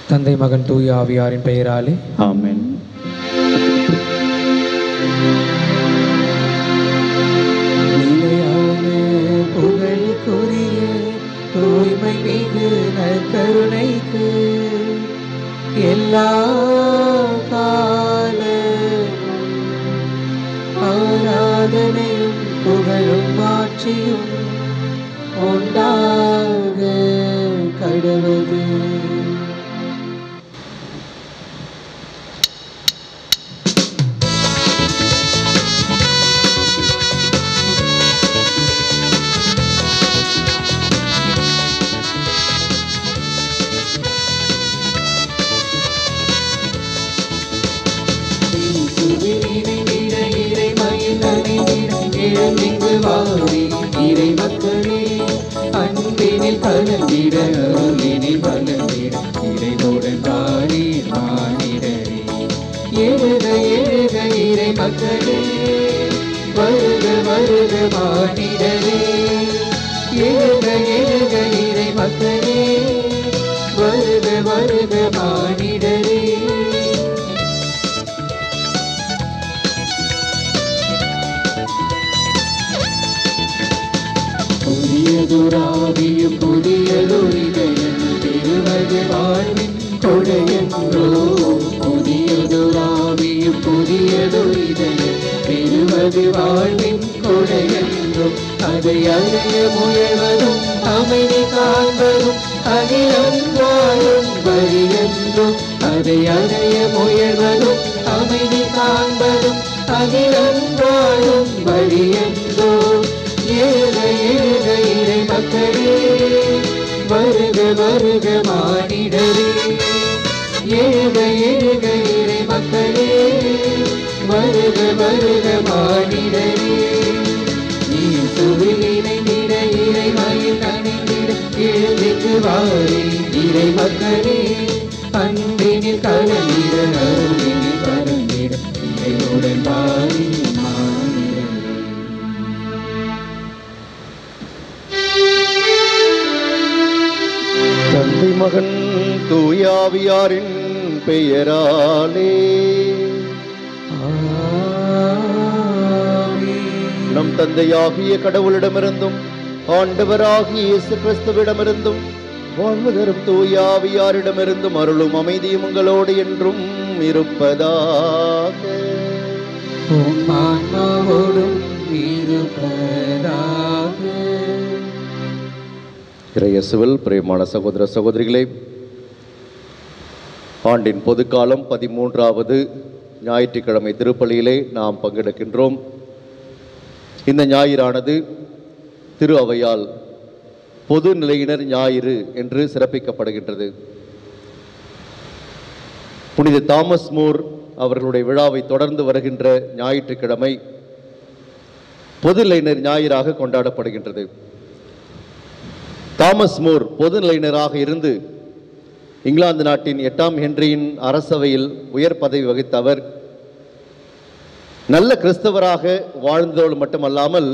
தந்தை மகன் தூய ஆவியாரின் பெயராலே ஆமென். நிலையான புகழுக்குரிய தூய்மை மிகு நற்கருணைக்கு எல்லா காலமும் ஆராதனையும் புகழும் மாட்சியும் உண்டாக கடவுது. இறை மக்களே அன்பினில் கலந்திட அருளினில் வளர்ந்திட இறைவுடன் வாரி மானிடரே. எழுக எழுக இறை மக்களே, வருக வருக மானிடரே. எழுக எழுக இறை மக்களே, வருக வருக மானிடரே. புதியதொராவியும் புதியதொரிதயம் பெறுவது வாழ்வின் கொடையென்றோ. புதியதொராவியும் புதியதொரிதயம் பெறுவது வாழ்வின் கொடையென்றோ. அதை அடைய முயல்வதும் அமைதி காண்பதும் அகிலம் வாழும் வழியென்றோ. அதை அடைய முயல்வதும் அமைதி காண்பதும் அகிலம் வாழும் வழியென்றோ. எழுக எழுக இறை மக்களே, வருக வருக மானிடரே. எழுக எழுக இறை மக்களே, வருக வருக மானிடரே. இயேசுவில் இணைந்திட இறைமையில் அணிந்திட எழுந்திக்கு வாரி இறை மக்களே. அன்பினில் கலந்திட அருளினில் பரந்திட இறைவுடன் வாரி மானிடரே. தந்தை மகன் தூய ஆவியாரின் பெயராலே நம் தந்தையாகிய கடவுளிடமிருந்தும் ஆண்டவராகிய இயேசு கிறிஸ்துவிடமிருந்தும் வாழ்வு தரும் தூய ஆவியாரிடமிருந்தும் அருளும் அமைதியும் உங்களோடு என்றும் இருப்பதாக. ஆன்மாவோடும் இருப்பதாக. இறையேசுவில் பிரியமான சகோதர சகோதரிகளே, ஆண்டின் பொதுக்காலம் 13வது ஞாயிற்றுக்கிழமை திருப்பலியிலே நாம் பங்கெடுக்கின்றோம். இந்த ஞாயிறானது திரு அவையால் பொது நிலையினர் ஞாயிறு என்று சிறப்பிக்கப்படுகின்றது. புனித தாமஸ் மூர் அவர்களுடைய விழாவை தொடர்ந்து வருகின்ற ஞாயிற்றுக்கிழமை பொது நிலையினர் ஞாயிறாக கொண்டாடப்படுகின்றது. தாமஸ் மூர் பொதுநிலையினராக இருந்து இங்கிலாந்து நாட்டின் 8ஆம் ஹென்ரியின் அரசவையில் உயர் பதவி வகித்த அவர் நல்ல கிறிஸ்தவராக வாழ்ந்ததோடு மட்டுமல்லாமல்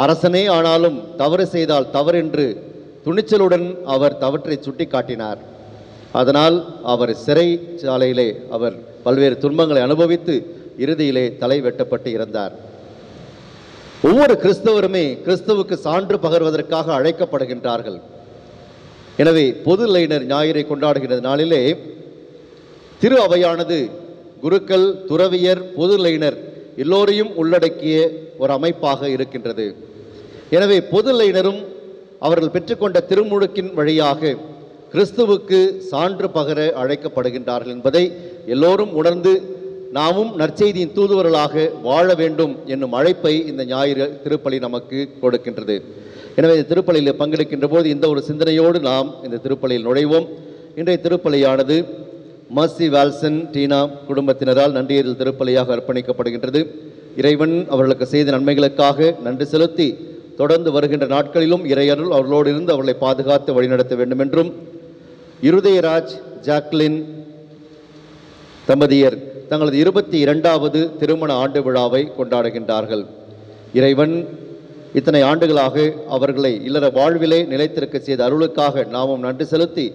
அரசனே ஆனாலும் தவறு செய்தால் தவறென்று துணிச்சலுடன் அவர் தவற்றை சுட்டி காட்டினார். அதனால் அவர் சிறைச்சாலையிலே அவர் பல்வேறு துன்பங்களை அனுபவித்து இறுதியிலே தலை வெட்டப்பட்டு இறந்தார். ஒவ்வொரு கிறிஸ்தவருமே கிறிஸ்துவுக்கு சான்று பகர்வதற்காக அழைக்கப்படுகின்றார்கள். எனவே பொது நிலையினர் ஞாயிறை கொண்டாடுகின்ற நாளிலே திரு அவையானது குருக்கள், துறவியர், பொது நிலையினர் எல்லோரையும் உள்ளடக்கிய ஒரு அமைப்பாக இருக்கின்றது. எனவே பொது நிலையினரும் அவர்கள் பெற்றுக்கொண்ட திருமுழுக்கின் வழியாக கிறிஸ்துவுக்கு சான்று பகர அழைக்கப்படுகின்றார்கள் என்பதை எல்லோரும் உணர்ந்து நாமும் நற்செய்தியின் தூதுவர்களாக வாழ வேண்டும் என்னும் அழைப்பை இந்த ஞாயிறு திருப்பலி நமக்கு கொடுக்கின்றது. எனவே இந்த திருப்பலியில் பங்கெடுக்கின்ற போது இந்த ஒரு சிந்தனையோடு நாம் இந்த திருப்பலியில் நுழைவோம். இன்றைய திருப்பலியானது மர்சி வால்சன் டீனா குடும்பத்தினரால் நன்றியறிதல் திருப்பலியாக அர்ப்பணிக்கப்படுகின்றது. இறைவன் அவர்களுக்கு செய்த நன்மைகளுக்காக நன்றி செலுத்தி தொடர்ந்து வருகின்ற நாட்களிலும் இறையருள் அவர்களோடு இருந்து அவர்களை பாதுகாத்து வழிநடத்த வேண்டும் என்றும், இருதயராஜ் ஜாக்லின் தம்பதியர் தங்களது 22வது திருமண ஆண்டு விழாவை கொண்டாடுகின்றார்கள். இறைவன் இத்தனை ஆண்டுகளாக அவர்களை இல்லற வாழ்விலே நிலைத்திருக்க செய்த அருளுக்காக நாமும் நன்றி செலுத்தி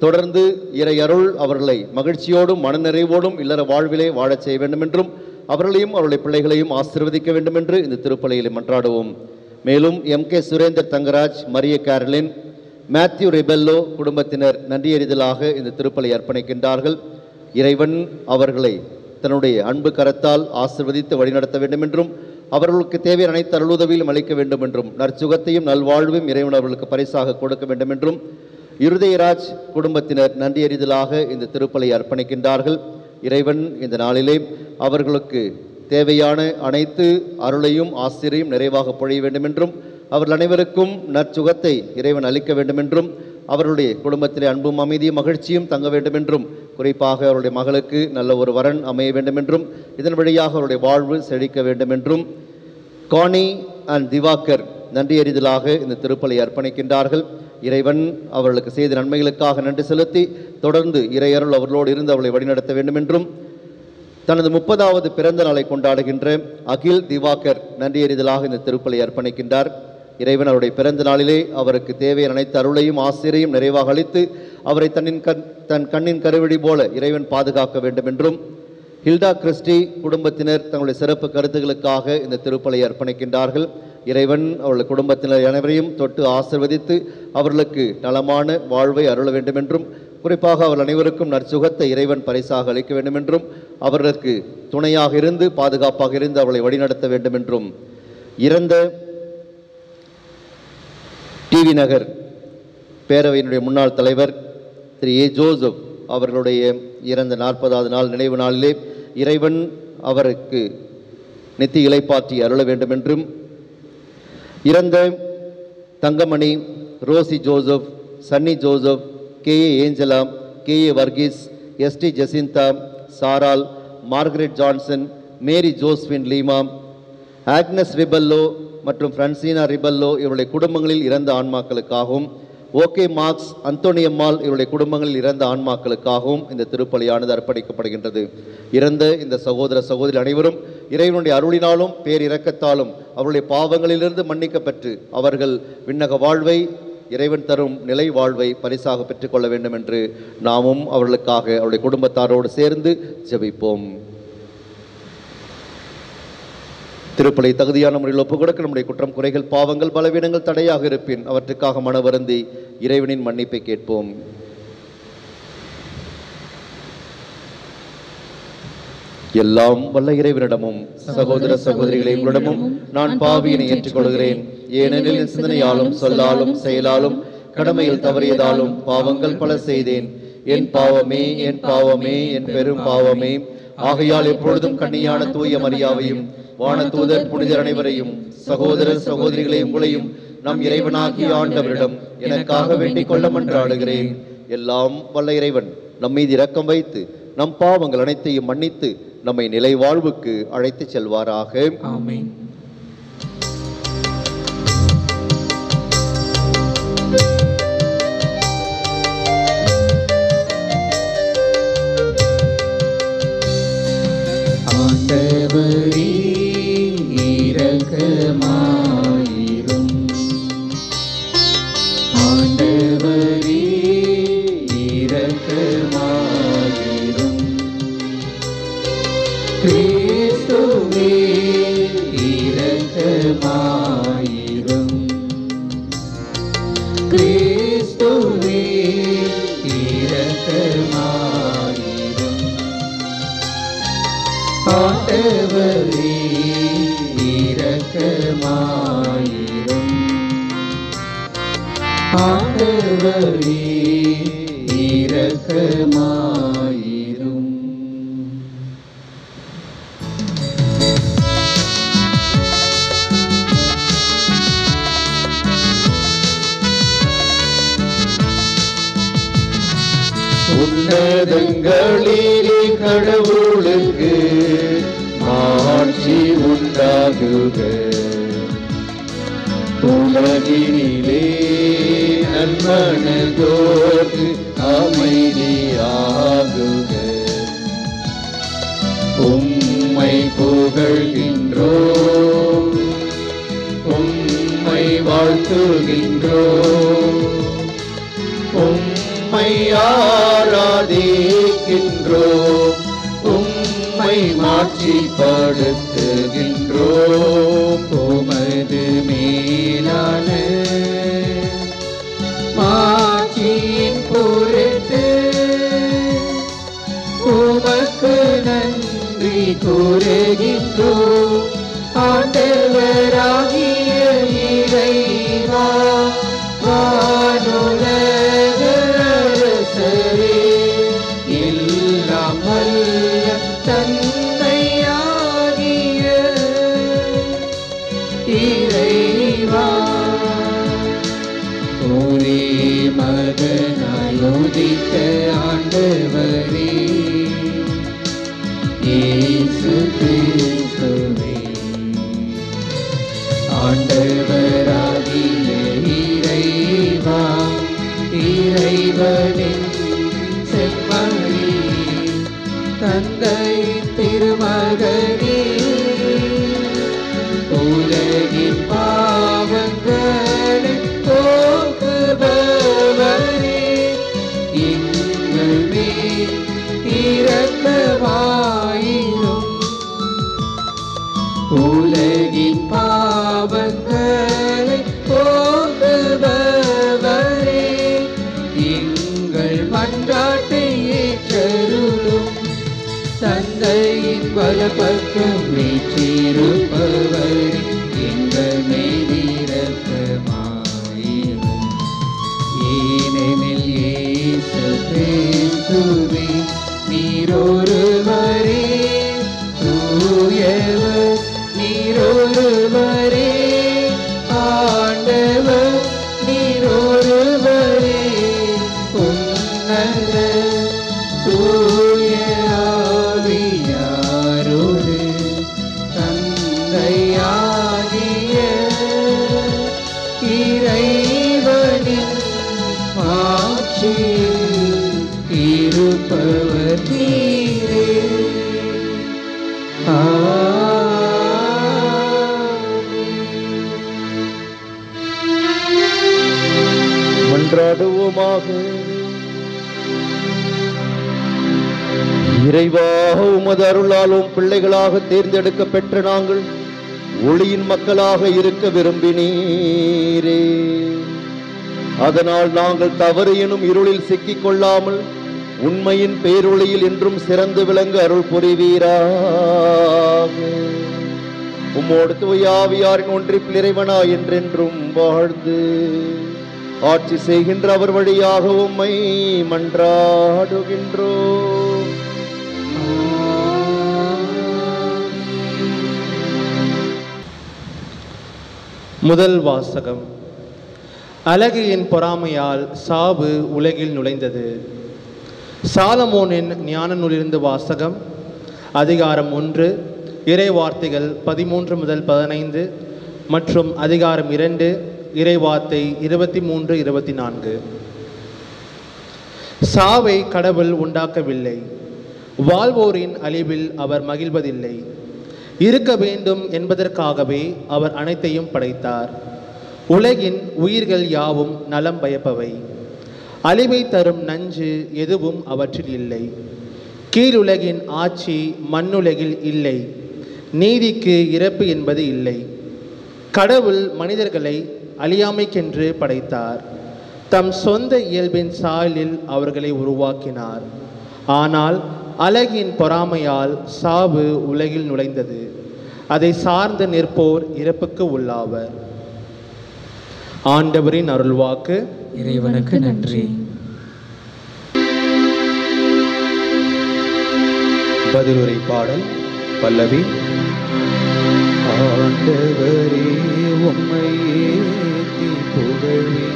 தொடர்ந்து இறை அருள் அவர்களை மகிழ்ச்சியோடும் மனநிறைவோடும் இல்லற வாழ்விலே வாழச் செய்ய வேண்டும் என்றும் அவர்களையும் அவருடைய பிள்ளைகளையும் ஆசீர்வதிக்க வேண்டும் என்று இந்த திருப்பலியில் மன்றாடுவோம். மேலும் M.K. Surender Thangaraj, Maria Caroline, Matthew Rebello குடும்பத்தினர் நன்றியறிதலாக இந்த திருப்பலி அர்ப்பணிக்கின்றார்கள். இறைவன் அவர்களை தன்னுடைய அன்பு கரத்தால் ஆசீர்வதித்து வழிநடத்த வேண்டும் என்றும் அவர்களுக்கு தேவையான அனைத்து அருளுதவியிலும் அளிக்க வேண்டும் என்றும் நற்சுகத்தையும் நல்வாழ்வையும் இறைவன் அவர்களுக்கு பரிசாக கொடுக்க வேண்டும் என்றும் இருதயராஜ் குடும்பத்தினர் நன்றியறிதலாக இந்த திருப்பலி அர்ப்பணிக்கின்றார்கள். இறைவன் இந்த நாளிலே அவர்களுக்கு தேவையான அனைத்து அருளையும் ஆசிரியையும் நிறைவாக பொழிய வேண்டும் என்றும் அவர்கள் அனைவருக்கும் நற்சுகத்தை இறைவன் அளிக்க வேண்டும் என்றும் அவர்களுடைய குடும்பத்திலே அன்பும் அமைதியும் மகிழ்ச்சியும் தங்க வேண்டும் என்றும் குறிப்பாக அவருடைய மகளுக்கு நல்ல ஒரு வரன் அமைய வேண்டும் என்றும் இதன் வழியாக அவருடைய வாழ்வு செழிக்க வேண்டும் என்றும் கானி அண்ட் திவாகர் நன்றியறிதலாக இந்த திருப்பலி அர்ப்பணிக்கின்றார்கள். இறைவன் அவர்களுக்கு செய்த நன்மைகளுக்காக நன்றி செலுத்தி தொடர்ந்து இறையருள் அவர்களோடு இருந்து அவர்களை வழிநடத்த வேண்டும் என்றும் தனது 30வது பிறந்த நாளை கொண்டாடுகின்ற அகில் திவாகர் நன்றியறிதலாக இந்த திருப்பலி அர்ப்பணிக்கின்றார். இறைவன் அவருடைய பிறந்த நாளிலே அவருக்கு தேவையான அனைத்து அருளையும் ஆசிரியையும் நிறைவாக அளித்து அவரை தன் கண்ணின் கருவழி போல இறைவன் பாதுகாக்க வேண்டும் என்றும் ஹில்டா கிறிஸ்டி குடும்பத்தினர் தங்களுடைய சிறப்பு கருத்துக்களுக்காக இந்த திருப்பலியை அர்ப்பணிக்கின்றார்கள். இறைவன் அவர்கள் குடும்பத்தினர் அனைவரையும் தொட்டு ஆசிர்வதித்து அவர்களுக்கு நலமான வாழ்வை அருள வேண்டும் என்றும் குறிப்பாக அவர்கள் அனைவருக்கும் நற்சுகத்தை இறைவன் பரிசாக அளிக்க வேண்டும் என்றும் அவர்களுக்கு துணையாக இருந்து பாதுகாப்பாக இருந்து அவர்களை வழிநடத்த வேண்டும் என்றும் இறந்த டிவி நகர் பேரவையினுடைய முன்னாள் தலைவர் திரு ஏ ஜோசப் அவர்களுடைய இறந்த 40வது நாள் நினைவு நாளிலே இறைவன் அவருக்கு நித்திய இளைப்பாற்றி அருள வேண்டும் என்றும் இறந்த Thangamani, Rosie Joseph, Sunny Joseph, K.A. Angela, K.A. Varghese, S.T. Jacinta, Saral, Margaret Johnson, Mary Josephine Leema, Agnes Rebello மற்றும் பிரான்சினா ரிபல்லோ இவருடைய குடும்பங்களில் இறந்த ஆன்மாக்களுக்காகவும் ஓகே மார்க்ஸ், அந்தோனியம்மாள் இவருடைய குடும்பங்களில் இறந்த ஆன்மாக்களுக்காகவும் இந்த திருப்பலியானது அர்ப்பணிக்கப்படுகின்றது. இறந்த இந்த சகோதர சகோதரி அனைவரும் இறைவனுடைய அருளினாலும் பேரிரக்கத்தாலும் அவருடைய பாவங்களிலிருந்து மன்னிக்கப்பெற்று அவர்கள் விண்ணக வாழ்வை இறைவன் தரும் நிலை வாழ்வை பரிசாக பெற்றுக்கொள்ள வேண்டும் என்று நாமும் அவர்களுக்காக அவருடைய குடும்பத்தாரோடு சேர்ந்து ஜெபிப்போம். திருப்பலி தகுதியான முறையில் ஒப்புக் கொடுக்க நம்முடைய குற்றம் குறைகள் பாவங்கள் பலவீனங்கள் தடையாக இருப்பின் அவற்றுக்காக மனவருந்தி இறைவனின் மன்னிப்பை கேட்போம். எல்லாம் வல்ல இறைவனிடமும் சகோதர சகோதரிகளை உங்களிடமும் நான் பாவியினை ஏற்றுக்கொள்கிறேன். ஏனெனில் என் சிந்தனையாலும் சொல்லாலும் செயலாலும் கடமையில் தவறியதாலும் பாவங்கள் பல செய்தேன். என் பாவமே என் பாவமே என் பெரும் பாவமே. ஆகையால் எப்பொழுதும் கன்னியான தூய மரியாவையும் வானதூதர் புனிதர் அனைவரையும் சகோதர சகோதரிகளை உங்களையும் நம் இறைவனாகிய ஆண்டவரிடம் எனக்காக வேண்டிக் கொள்ள மன்றாடுகிறேன். எல்லாம் வல்ல இறைவன் நம் மீது இரக்கம் வைத்து நம் பாவங்கள் அனைத்தையும் மன்னித்து நம்மை நிலை வாழ்வுக்கு அழைத்து செல்வாராக. ஆமென். ஆண்டவரே இரக்கமாயிரும். ஆண்டவரே இரக்கமாயிரும். கிறிஸ்துவே இரக்கமாயிரும். கிறிஸ்துவே இரக்கமாயிரும். ஆண்டவரே இரக்கமாயிரும். ஆண்டவரே இரக்கமாயிரும். உன்னதங்களிலே கடவுளுக்கு ஆட்சி உண்டாகுக. உலகினிலே நன்மனதோர்க்கு அமைதியாகுக. உம்மை புகழ்கின்றோம், உம்மை வாழ்த்துகின்றோம், உம்மை உம்மை ஆராதிக்கின்றோம், உம்மை மாட்சிப்படுத்துகின்றோம். உமது மேலான மாட்சியின் பொருட்டு உமக்கு நன்றி கூறுகின்றோம். ஆண்டவராகிய இறைவா, வானுலக அரசரே, எல்லாம் வல்ல தந்தையாகிய இறைவா, ஒரே மகனாய் உதித்த ஆண்டவரே இயேசு கிறிஸ்துவே, ஆண்டவராகிய இறைவா, இறைவனின் செம்மறி தந்தை திருமகனே, உலகின் பாவங்களை போக்குபவரே, எங்கள் மேல் இரக்கமாயிரும். உலகின் பாவங்களை போக்குபவரே, எங்கள் மன்றாட்டை ஏற்றருளும். தந்தையின் வலப்பக்கம் வீற்றிருப்பவரே, எங்கள் மேல் இரக்கமாயிரும். ஏனெனில் இயேசு கிறிஸ்துவே, நீரொருவரே தூயவர், நீரொருவரே ஆண்டவர், நீரொருவரே உன்னத தூய ஆவியாரோடு தந்தையாகிய இறைவனின் ஆட்சியில் இருப்பவர் நீரே. மன்றாடுவோமாக. இறைவா, உமது அருளாலும் பிள்ளைகளாக தேர்ந்தெடுக்க பெற்ற நாங்கள் ஒளியின் மக்களாக இருக்க விரும்பினீரே. அதனால் நாங்கள் தவறு எனும் இருளில் சிக்கிக் கொள்ளாமல் உண்மையின் பேரொளியில் என்றும் சிறந்து விளங்க அருள் புரிவீராக. உம்மோடு தூய ஆவியாரின் ஒன்றிப்பில் இறைவனா என்றென்றும் வாழ்ந்து ஆட்சி செய்கின்ற அவர் வழியாக உம்மை மன்றாடுகின்றோம். முதல் வாசகம். அழகியின் பொறாமையால் சாவு உலகில் நுழைந்தது. சாலமோனின் ஞான நூலிலிருந்து வாசகம். அதிகாரம் 1, இறை வார்த்தைகள் 13 முதல் 15 மற்றும் அதிகாரம் 2, இறை வார்த்தை 23, 24. சாவை கடவுள் உண்டாக்கவில்லை, வாழ்வோரின் அழிவில் அவர் மகிழ்வதில்லை. இருக்க வேண்டும் என்பதற்காகவே அவர் அனைத்தையும் படைத்தார். உலகின் உயிர்கள் யாவும் நலம் பயப்பவை. அழிவை தரும் நஞ்சு எதுவும் அவற்றில் இல்லை. கீழுலகின் ஆட்சி மண்ணுலகில் இல்லை. நீதிக்கு இறப்பு என்பது இல்லை. கடவுள் மனிதர்களை அழியாமைக்கென்று படைத்தார். தம் சொந்த இயல்பின் சாயலில் அவர்களை உருவாக்கினார். ஆனால் அழகின் பொறாமையால் சாவு உலகில் நுழைந்தது. அதை சார்ந்து நிற்போர் இறப்புக்கு உள்ளாவர். ஆண்டவரின் அருள்வாக்கு. இறைவனுக்கு நன்றி. பதிலுரை பாடல் பல்லவி. ஆண்டவரே உம்மை ஏத்தி புகழ்வே,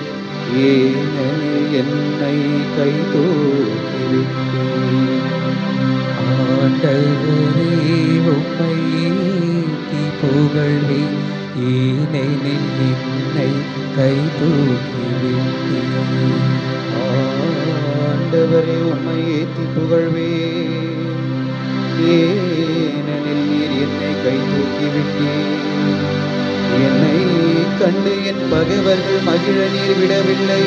ஏனெனில் என்னை கை தூக்கிவிட்டீர். ஆண்டவரே உம்மை ஏத்தி புகழ்வே, ஏனெனில் என்னை கை தூக்கிவிட்டீர். ஆண்டவரே உம்மை ஏத்தி புகழ்வே, ஏனெனில் நீர் என்னை கை தூக்கிவிட்டீர். என்னை கண்டு என் பகைவர்கள் மகிழ நீர் விடவில்லை.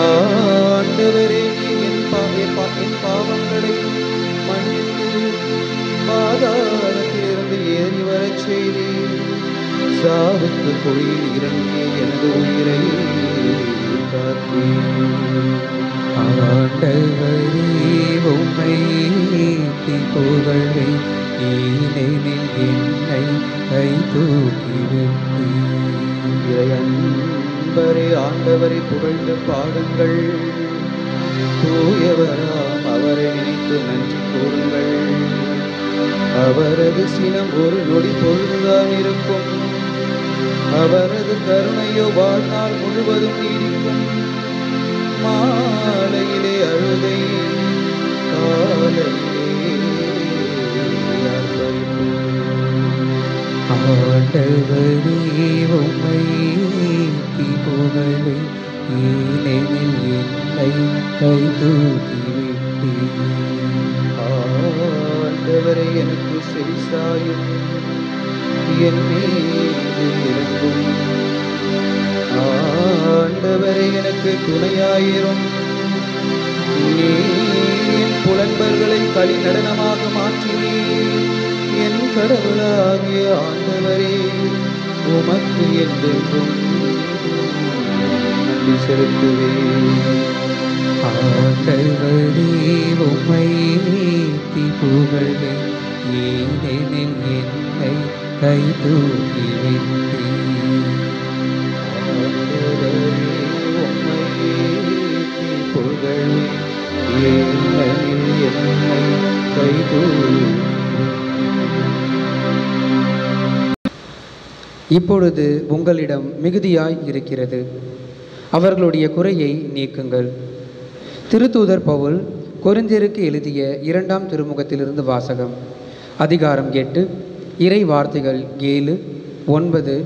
ஆண்டவரே ஆண்டவரே, என் பாவங்களை மன்னித்து பாதாளத்திலிருந்து ஏறி வரச் செய்தீர். சாவுக்கு குழியில் இறங்கிய எனது உயிரை காத்தீர். ஆண்டவரே, உம்மை புகழ்வேன், ஏனெனில் என்னை கை தூக்கி விட்டீர். ஆண்டவரை புகழ்ந்து பாடுங்கள், தூயவராம் அவரை நினைத்து நன்றி கூறுங்கள். அவரது சினம் ஒரு நொடி பொழுதுதான் இருக்கும், அவரது கருணையோ வாழ்நாள் முழுவதும் நீடிக்கும். மாலையிலே அழுகை, காலையிலே அர்ப்பணிப்பு. ஆண்டவரே, உம்மை புகழ்வேன், ஏனெனில் என்னை கை தூக்கி விட்டீர். ஆண்டவரே, எனக்கு செவிசாயும், என் மீது இறங்கும். ஆண்டவரே, எனக்கு துணையாயிரும். நீர் என் புலன்பர்களை களி நடனமாக மாற்றினீர். என் கடவுளாகிய ஆண்டவரே, உமக்கு என்றென்றும் நன்றி செலுத்துவேன். ஆண்டவரே, உம்மை புகழ்வேன், ஏனெனில் என்னை கை தூக்கி விட்டீர். ஆண்டவரே, உம்மை புகழ்வேன், ஏனெனில் என்னை கை தூக்கி. இப்பொழுது உங்களிடம் மிகுதியாய் இருக்கிறது, அவர்களுடைய குறையை நீக்குங்கள். திருத்தூதர் பவுல் கொரிந்தியருக்கு எழுதிய 2ஆம் திருமுகத்திலிருந்து வாசகம். அதிகாரம் 8, இறை வார்த்தைகள் 7, 9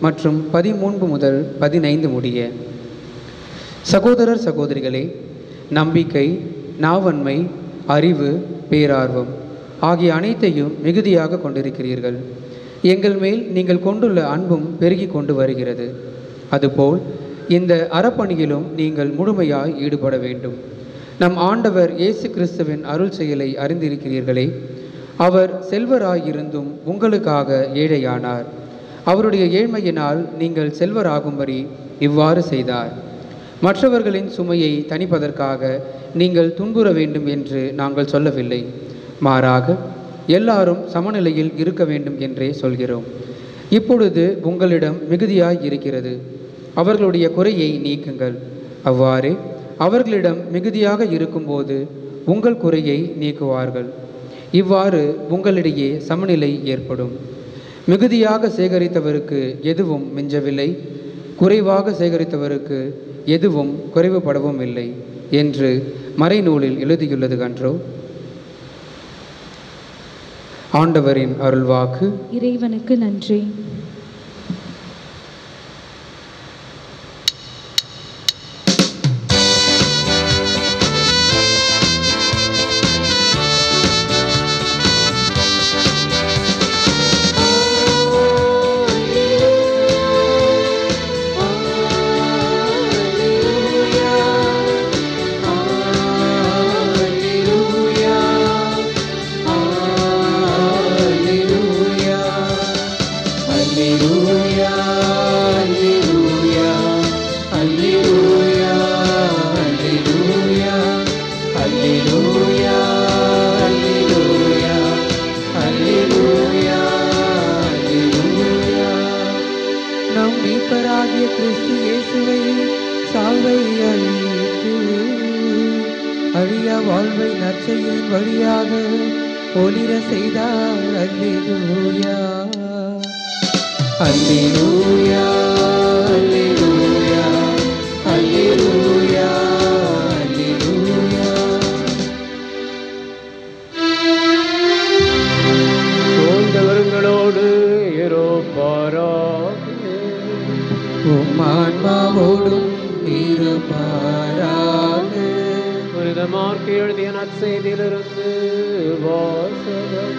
மற்றும் 13 முதல் 15 முடிய. சகோதரர் சகோதரிகளே, நம்பிக்கை, நாவன்மை, அறிவு, பேரார்வம் ஆகிய அனைத்தையும் மிகுதியாக கொண்டிருக்கிறீர்கள். எங்கள் மேல் நீங்கள் கொண்டுள்ள அன்பும் பெருகி கொண்டு வருகிறது. அதுபோல் இந்த அறப்பணியிலும் நீங்கள் முழுமையாய் ஈடுபட வேண்டும். நம் ஆண்டவர் இயேசு கிறிஸ்துவின் அருள் செயலை அறிந்திருக்கிறீர்களே. அவர் செல்வராயிருந்தும் உங்களுக்காக ஏழையானார். அவருடைய ஏழ்மையினால் நீங்கள் செல்வராகும்படி இவ்வாறு செய்தார். மற்றவர்களின் சுமையை தணிப்பதற்காக நீங்கள் துன்புற வேண்டும் என்று நாங்கள் சொல்லவில்லை. மாறாக எல்லாரும் சமநிலையில் இருக்க வேண்டும் என்றே சொல்கிறோம். இப்பொழுது உங்களிடம் மிகுதியாய் இருக்கிறது, அவர்களுடைய குறையை நீக்குங்கள். அவ்வாறே அவர்களிடம் மிகுதியாக இருக்கும்போது உங்கள் குறையை நீக்குவார்கள். இவ்வாறு உங்களிடையே சமநிலை ஏற்படும். மிகுதியாக சேகரித்தவருக்கு எதுவும் மிஞ்சவில்லை, குறைவாக சேகரித்தவருக்கு எதுவும் குறைவுபடவும் இல்லை என்று மறைநூலில் எழுதியுள்ளது அன்றோ? ஆண்டவரின் அருள்வாக்கு. இறைவனுக்கு நன்றி. நம் மீட்பராகிய கிறிஸ்து இயேசுவை சாவை அழித்து அழியா வாழ்வை நற்செய்தியின் வழியாக ஒளிர செய்தார். அல்லேலூயா, அல்லேலூயா, அல்லேலூயா, அல்லேலூயா, அல்லேலூயா. சோர்ந்தவர்களோடு இருப்பாராக, ஆன்மாவோடும் இருப்பாராக. புனித மார்க்கு எழுதிய நற்செய்தியிலிருந்து வாசகம்.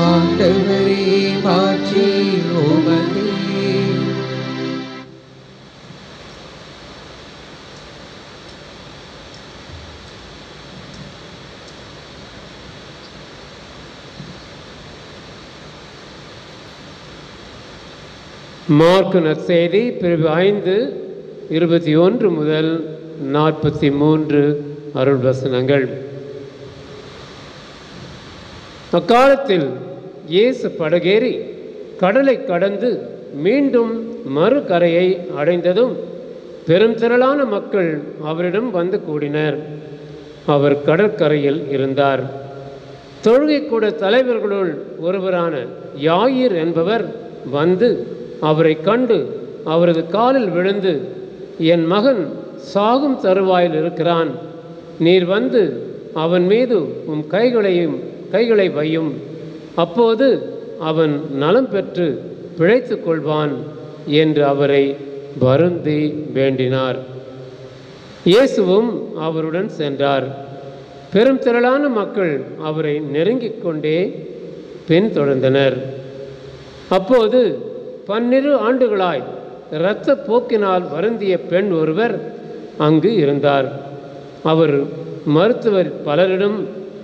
ஆண்டவரே, மாற்றி உமதே. மார்க்கு நற்செய்தி பிரிவு 5 21 முதல் 43 அருள் வசனங்கள். அக்காலத்தில் இயேசு படகேறி கடலை கடந்து மீண்டும் மறுகரையை அடைந்ததும் பெரும் திரளான மக்கள் அவரிடம் வந்து கூடினர். அவர் கடற்கரையில் இருந்தார். தொழுகைக்கூட தலைவர்களுள் ஒருவரான யாயிர் என்பவர் வந்து அவரை கண்டு அவரது காலில் விழுந்து, என் மகன் சாகும் தருவாயில் இருக்கிறான், நீர் வந்து அவன் மீது உம் கைகளை வையும், அப்போது அவன் நலம் பெற்று பிழைத்து கொள்வான் என்று அவரை வருந்தி வேண்டினார். இயேசுவும் அவருடன் சென்றார். பெரும் திரளான மக்கள் அவரை நெருங்கிக் கொண்டே பின்தொடர்ந்தனர். அப்போது 12 ஆண்டுகளாய் இரத்த போக்கினால் வருந்திய பெண் ஒருவர் அங்கு இருந்தார். அவர் மருத்துவர் பலரிடம்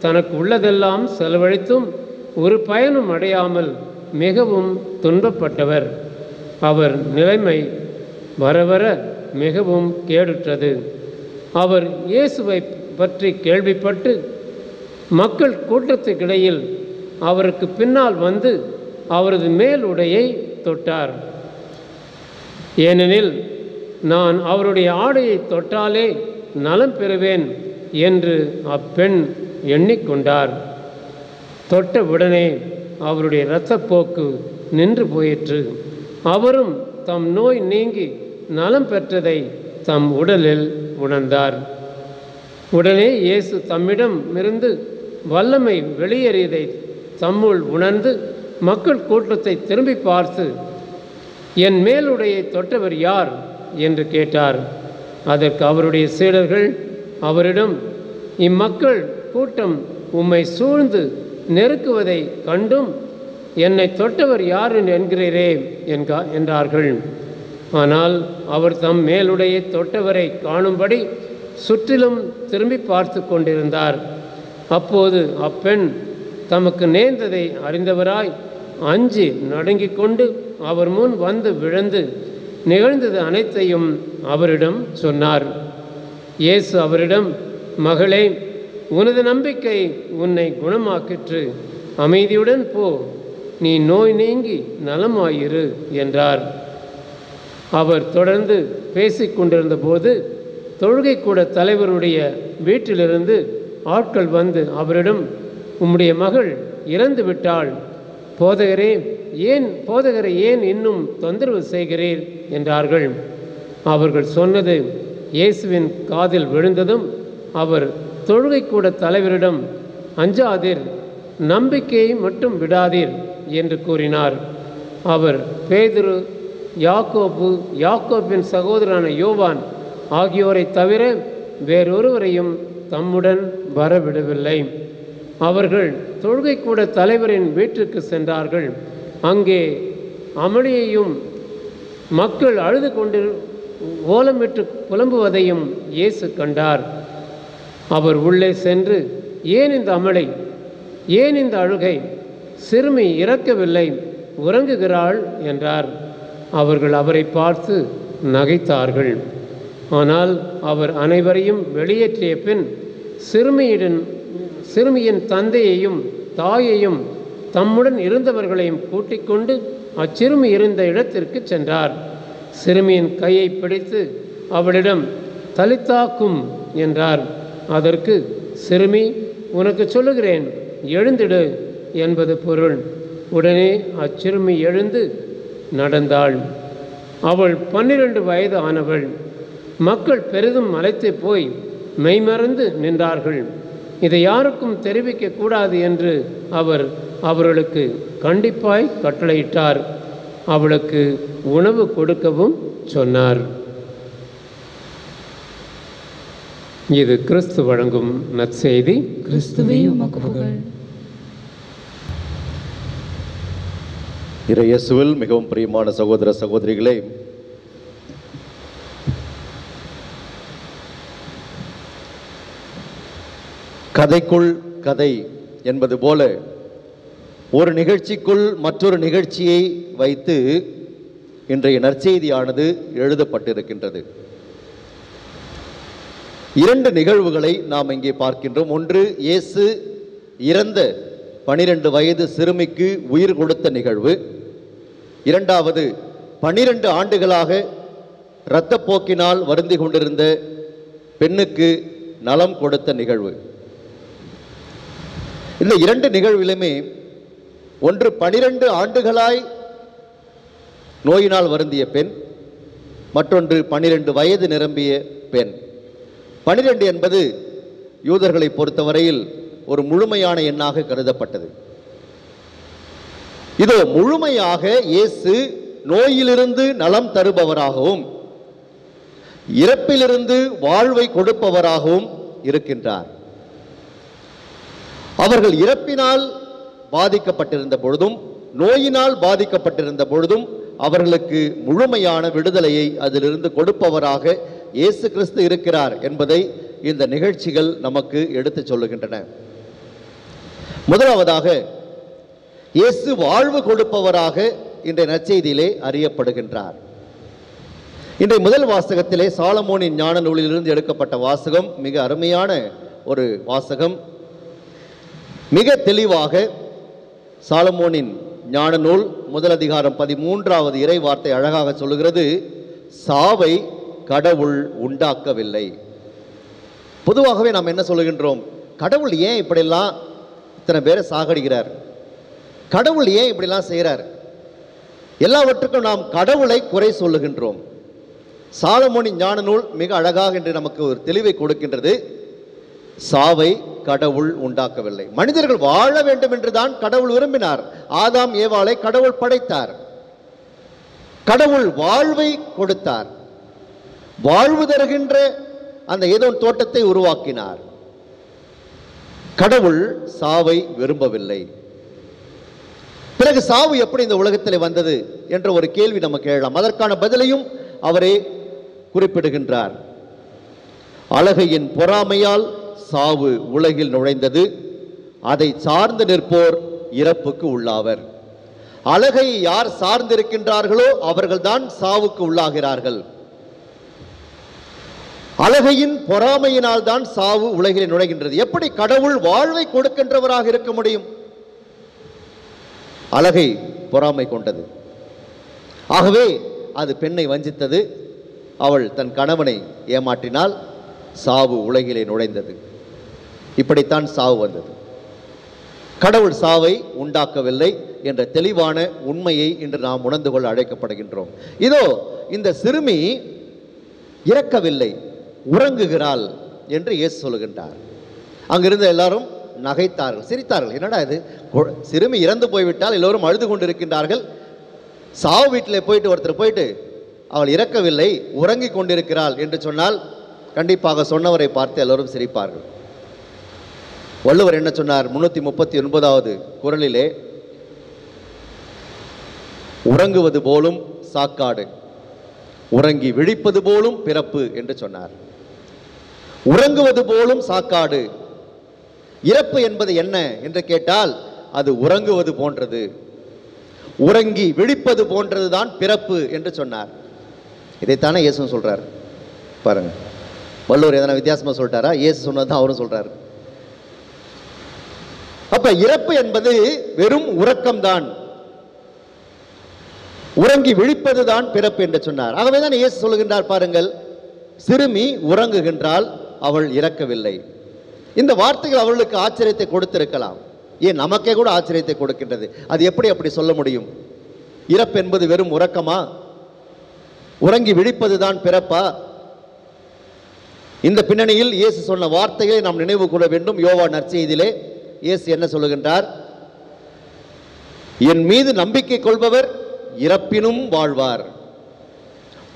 தனக்கு உள்ளதெல்லாம் செலவழித்தும் ஒரு பயனும் அடையாமல் மிகவும் துன்பப்பட்டவர். அவர் நிலைமை வர வர மிகவும் கேடுற்றது. அவர் இயேசுவை பற்றி கேள்விப்பட்டு மக்கள் கூட்டத்துக்கிடையில் அவருக்கு பின்னால் வந்து அவரது மேல் உடையை தொட்டார். ஏனெனில் நான் அவருடைய ஆடையை தொட்டாலே நலம் பெறுவேன் என்று அப்பெண் எண்ணிக்கொண்டார். தொட்டவுடனே அவருடைய இரத்தப்போக்கு நின்று போயிற்று. அவரும் தம் நோய் நீங்கி நலம் பெற்றதை தம் உடலில் உணர்ந்தார். உடனே இயேசு தம்மிடம் இருந்து வல்லமை வெளியேறியதை தம்முள் உணர்ந்து மக்கள் கூட்டத்தை திரும்பி பார்த்து, என் மேலுடையை தொட்டவர் யார் என்று கேட்டார். அதற்கு அவருடைய சீடர்கள் அவரிடம், இம்மக்கள் கூட்டம் உம்மை சூழ்ந்து நெருக்குவதை கண்டும் என்னை தொட்டவர் யார் என்கிறீரே என்றார்கள். ஆனால் அவர் தம் மேலுடையை தொட்டவரை காணும்படி சுற்றிலும் திரும்பி பார்த்து கொண்டிருந்தார். அப்போது அப்பெண் தமக்கு நேர்ந்ததை அறிந்தவராய் அஞ்சி நடுங்கிக் கொண்டு அவர் முன் வந்து விழுந்து நிகழ்ந்தது அனைத்தையும் அவரிடம் சொன்னார். இயேசு அவரிடம், மகளே, உனது நம்பிக்கை உன்னை குணமாக்கிற்று, அமைதியுடன் போ, நீ நோய் நீங்கி நலமாயிரு என்றார். அவர் தொடர்ந்து பேசிக்கொண்டிருந்த போது தொழுகைக்கூட தலைவருடைய வீட்டிலிருந்து ஆட்கள் வந்து அவரிடம், உம்முடைய மகள் இறந்து விட்டாள், போதகரை ஏன் இன்னும் தொந்தரவு செய்கிறீர் என்றார்கள். அவர்கள் சொன்னது இயேசுவின் காதில் விழுந்ததும் அவர் தொழுகைக்கூட தலைவரிடம், அஞ்சாதீர், நம்பிக்கையை மட்டும் விடாதீர் என்று கூறினார். அவர் பேதுரு, யாக்கோபின் சகோதரனான யோவான் ஆகியோரை தவிர வேறொருவரையும் தம்முடன் வரவிடவில்லை. அவர்கள் தொழுகைக்கூட தலைவரின் வீட்டிற்கு சென்றார்கள். அங்கே அமளியையும் மக்கள் அழுது கொண்டு ஓலமிட்டு புலம்புவதையும் இயேசு கண்டார். அவர் உள்ளே சென்று, ஏன் இந்த அமளி, ஏன் இந்த அழுகை, சிறுமி இறக்கவில்லை, உறங்குகிறாள் என்றார். அவர்கள் அவரை பார்த்து நகைத்தார்கள். ஆனால் அவர் அனைவரையும் வெளியேற்றிய பின் சிறுமியின் தந்தையையும் தாயையும் தம்முடன் இருந்தவர்களையும் கூட்டிக் கொண்டு அச்சிறுமி இருந்த இடத்திற்கு சென்றார். சிறுமியின் கையை பிடித்து அவளிடம், தலித்தாக்கும் என்றார். அதற்கு, சிறுமி, உனக்கு சொல்லுகிறேன், எழுந்திடு என்பது பொருள். உடனே அச்சிறுமி எழுந்து நடந்தாள். அவள் 12 வயது ஆனவள். மக்கள் பெரிதும் மலைத்து போய் மெய்மறந்து நின்றார்கள். இதை யாருக்கும் தெரிவிக்க கூடாது என்று அவர் அவர்களுக்கு கண்டிப்பாய் கட்டளையிட்டார். அவளுக்கு உணவு கொடுக்கவும் சொன்னார். இது கிறிஸ்து வழங்கும் நற்செய்தி. கிறிஸ்துவே உமக்கு புகழ். இயேசுவில் மிகவும் பிரியமான சகோதர சகோதரிகளே, கதைக்குள் கதை என்பது போல ஒரு நிகழ்ச்சிக்குள் மற்றொரு நிகழ்ச்சியை வைத்து இன்றைய நற்செய்தியானது எழுதப்பட்டிருக்கின்றது. 2 நிகழ்வுகளை நாம் இங்கே பார்க்கின்றோம். ஒன்று, இயேசு இறந்த 12 வயது சிறுமிக்கு உயிர் கொடுத்த நிகழ்வு. இரண்டாவது, 12 ஆண்டுகளாக இரத்தப்போக்கினால் வருந்தி கொண்டிருந்த பெண்ணுக்கு நலம் கொடுத்த நிகழ்வு. இந்த 2 நிகழ்விலுமே ஒன்று 12 ஆண்டுகளாய் நோயினால் வருந்திய பெண், மற்றொன்று 12 வயது நிரம்பிய பெண். 12 என்பது யூதர்களை பொறுத்தவரையில் ஒரு முழுமையான எண்ணாக கருதப்பட்டது. இதோ முழுமையாக இயேசு நோயிலிருந்து நலம் தருபவராகவும் இறப்பிலிருந்து வாழ்வை கொடுப்பவராகவும் இருக்கின்றார். அவர்கள் இறப்பினால் பாதிக்கப்பட்டிருந்த பொழுதும் நோயினால் பாதிக்கப்பட்டிருந்த பொழுதும் அவர்களுக்கு முழுமையான விடுதலையை அதிலிருந்து கொடுப்பவராக இயேசு கிறிஸ்து இருக்கிறார் என்பதை இந்த நிகழ்ச்சிகள் நமக்கு எடுத்துச் சொல்லுகின்றன. முதலாவதாக, இயேசு வாழ்வு கொடுப்பவராக இன்றைய நற்செய்தியிலே அறியப்படுகின்றார். இன்றைய முதல் வாசகத்திலே சாலமோனின் ஞான நூலிலிருந்து எடுக்கப்பட்ட வாசகம் மிக அருமையான ஒரு வாசகம். மிக தெளிவாக சாலமோனின் ஞான நூல் முதல் அதிகாரம் 13வது இறை வார்த்தை அழகாக சொல்லுகிறது, சாவை கடவுள் உண்டாக்கவில்லை. பொதுவாகவே நாம் என்ன சொல்லுகின்றோம்? கடவுள் ஏன் இப்படிலாம் இத்தனை பேரை சாகடிக்கிறார்? கடவுள் ஏன் இப்படிலாம் செய்கிறார்? எல்லாவற்றுக்கும் நாம் கடவுளை குறை சொல்லுகின்றோம். சாலமோனின் ஞான நூல் மிக அழகாக என்று நமக்கு ஒரு தெளிவை கொடுக்கின்றது. சாவை கடவுள் உண்டாக்கவில்லை. மனிதர்கள் வாழ வேண்டும் என்றுதான் கடவுள் விரும்பினார். ஆதாம் ஏவாளை கடவுள் படைத்தார். கடவுள் வாழ்வை கொடுத்தார். வாழ்வு தருகின்ற அந்த ஏதோன் தோட்டத்தை உருவாக்கினார். கடவுள் சாவை விரும்பவில்லை. பிறகு சாவு எப்படி இந்த உலகத்தில் வந்தது என்ற ஒரு கேள்வி நமக்கு எழலாம். அதற்கான பதிலையும் அவரே குறிப்பிடுகின்றார். அழகையின் பொறாமையால் சாவு உலகில் நுழைந்தது, அதை சார்ந்து நிற்போர் இறப்புக்கு உள்ளாவர். அழகை யார் சார்ந்திருக்கின்றார்களோ அவர்கள்தான் சாவுக்கு உள்ளாகிறார்கள். அழகையின் பொறாமையினால் தான் சாவு உலகில் நுழைகின்றது. எப்படி கடவுள் வாழ்வை கொடுக்கின்றவராக இருக்க முடியும்? அழகை பொறாமை கொண்டது. ஆகவே அது பெண்ணை வஞ்சித்தது. அவள் தன் கணவனை ஏமாற்றினால் சாவு உலகிலே நுழைந்தது. இப்படித்தான் சாவு வந்தது. கடவுள் சாவை உண்டாக்கவில்லை என்ற தெளிவான உண்மையை இன்று நாம் உணர்ந்து கொள்ள அழைக்கப்படுகின்றோம். இதோ இந்த சிறுமி இறக்கவில்லை, உறங்குகிறாள் என்று இயேசு சொல்லுகின்றார். அங்கிருந்த எல்லாரும் நகைத்தார்கள், சிரித்தார்கள். என்னடா இது, சிறுமி இறந்து போய்விட்டால் எல்லோரும் அழுது கொண்டிருக்கின்றார்கள். சாவு வீட்டில் போயிட்டு ஒருத்தர் போயிட்டு அவள் இறக்கவில்லை, உறங்கி கொண்டிருக்கிறாள் என்று சொன்னால் கண்டிப்பாக சொன்னவரை பார்த்து எல்லோரும் சிரிப்பார்கள். வள்ளுவர் என்ன சொன்னார்? 339வது குறளிலே, உறங்குவது போலும் சாக்காடு, உறங்கி விழிப்பது போலும் பிறப்பு என்று சொன்னார். உறங்குவது போலும் சாக்காடு. இறப்பு என்பது என்ன என்று கேட்டால் அது உறங்குவது போன்றது, உறங்கி விழிப்பது போன்றதுதான் பிறப்பு என்று சொன்னார். இதைத்தானே இயேசு சொல்றார். பாருங்க, வள்ளுவர் எதனா வித்தியாசமா சொல்லிட்டாரா? இயேசு சொன்னதான் அவரும் சொல்றாரு. அப்ப இறப்பு என்பது வெறும் உறக்கம்தான், உறங்கி விழிப்பதுதான் பிறப்பு என்று சொன்னார். ஆகவேதான் இயேசு சொல்லுகின்றார், பாருங்கள், சிறுமி உறங்குகின்றால், அவள் இறக்கவில்லை. இந்த வார்த்தைகள் அவர்களுக்கு ஆச்சரியத்தை கொடுத்திருக்கலாம். ஏன் நமக்கே கூட ஆச்சரியத்தை கொடுக்கின்றது. அது எப்படி அப்படி சொல்ல முடியும்? இறப்பு என்பது வெறும் உறக்கமா? உறங்கி விழிப்பதுதான் பிறப்பா? இந்த பின்னணியில் இயேசு சொன்ன வார்த்தைகளை நாம் நினைவு கூற வேண்டும். யோவான் நற்செய்தியிலே இயேசு என்ன சொல்லுகின்றார்? என் மீது நம்பிக்கை கொள்பவர் இறப்பினும் வாழ்வார்,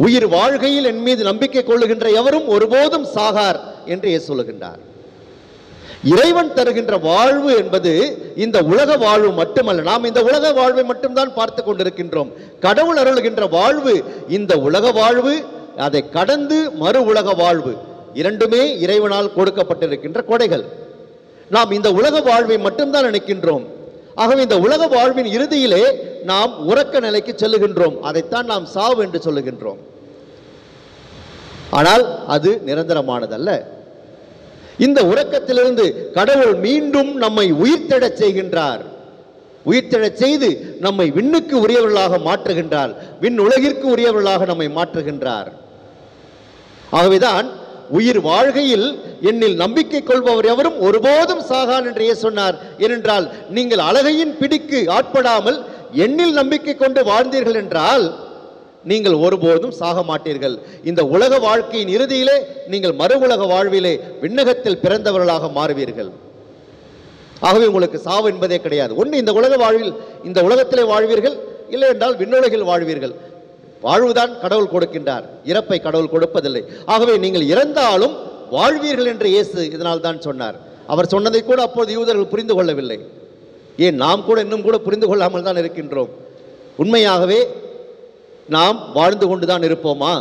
உயிர் வாழ்கையில் என் மீது நம்பிக்கை கொள்ளுகின்ற எவரும் ஒருபோதும் சாகார் என்று இயேசு சொல்லுகின்றார். இறைவன் தருகின்ற வாழ்வு என்பது இந்த உலக வாழ்வு மட்டுமல்ல. நாம் இந்த உலக வாழ்வை மட்டும்தான் பார்த்து கொண்டிருக்கின்றோம். கடவுள் அருளுகின்ற வாழ்வு இந்த உலக வாழ்வு, அதை கடந்து மறு உலக வாழ்வு, இரண்டுமே இறைவனால் கொடுக்கப்பட்டிருக்கின்ற கொடைகள். நாம் இந்த உலக வாழ்வை மட்டும்தான் நினைக்கின்றோம். ஆகவே இந்த உலக வாழ்வின் இறுதியிலே நாம் உறக்க நிலைக்கு செல்லுகின்றோம். அதைத்தான் நாம் சாவு என்று சொல்லுகின்றோம். ஆனால் அது நிரந்தரமானதல்ல. இந்த உறக்கத்திலிருந்து கடவுள் மீண்டும் நம்மை உயிர்த்தெழச் செய்கின்றார். உயிர்த்தெழச் செய்து நம்மை விண்ணுக்கு உரியவர்களாக மாற்றுகின்றார். விண் உலகிற்கு உரியவர்களாக நம்மை மாற்றுகின்றார். ஆகவேதான் உயிர் வாழ்கையில் என்னில் நம்பிக்கை கொள்பவர் எவரும் ஒருபோதும் சாகான் என்று சொன்னார். ஏனென்றால் நீங்கள் அலகையின் பிடிக்கு ஆட்படாமல் என்னில் நம்பிக்கை கொண்டு வாழ்ந்தீர்கள் என்றால் நீங்கள் ஒருபோதும் சாக மாட்டீர்கள். இந்த உலக வாழ்க்கையின் இறுதியிலே நீங்கள் மறு உலக வாழ்விலே விண்ணகத்தில் பிறந்தவர்களாக மாறுவீர்கள். ஆகவே உங்களுக்கு சாவு என்பதே கிடையாது. ஒன்று இந்த உலக வாழ்வில் இந்த உலகத்திலே வாழ்வீர்கள், இல்லை என்றால் விண்ணுலகில் வாழ்வீர்கள். வாழ்வுதான் கடவுள் கொடுக்கின்றார், இறப்பை கடவுள் கொடுப்பதில்லை. ஆகவே நீங்கள் இறந்தாலும் வாழ்வீர்கள் என்று இயேசு இதனால் தான் சொன்னார். அவர் சொன்னதை கூட அப்போது யூதர்கள் புரிந்து கொள்ளவில்லை. ஏன் நாம் கூட இன்னும் கூட புரிந்து கொள்ளாமல் தான் இருக்கின்றோம். உண்மையாகவே நாம் வாழ்ந்து கொண்டுதான் இருப்போமா?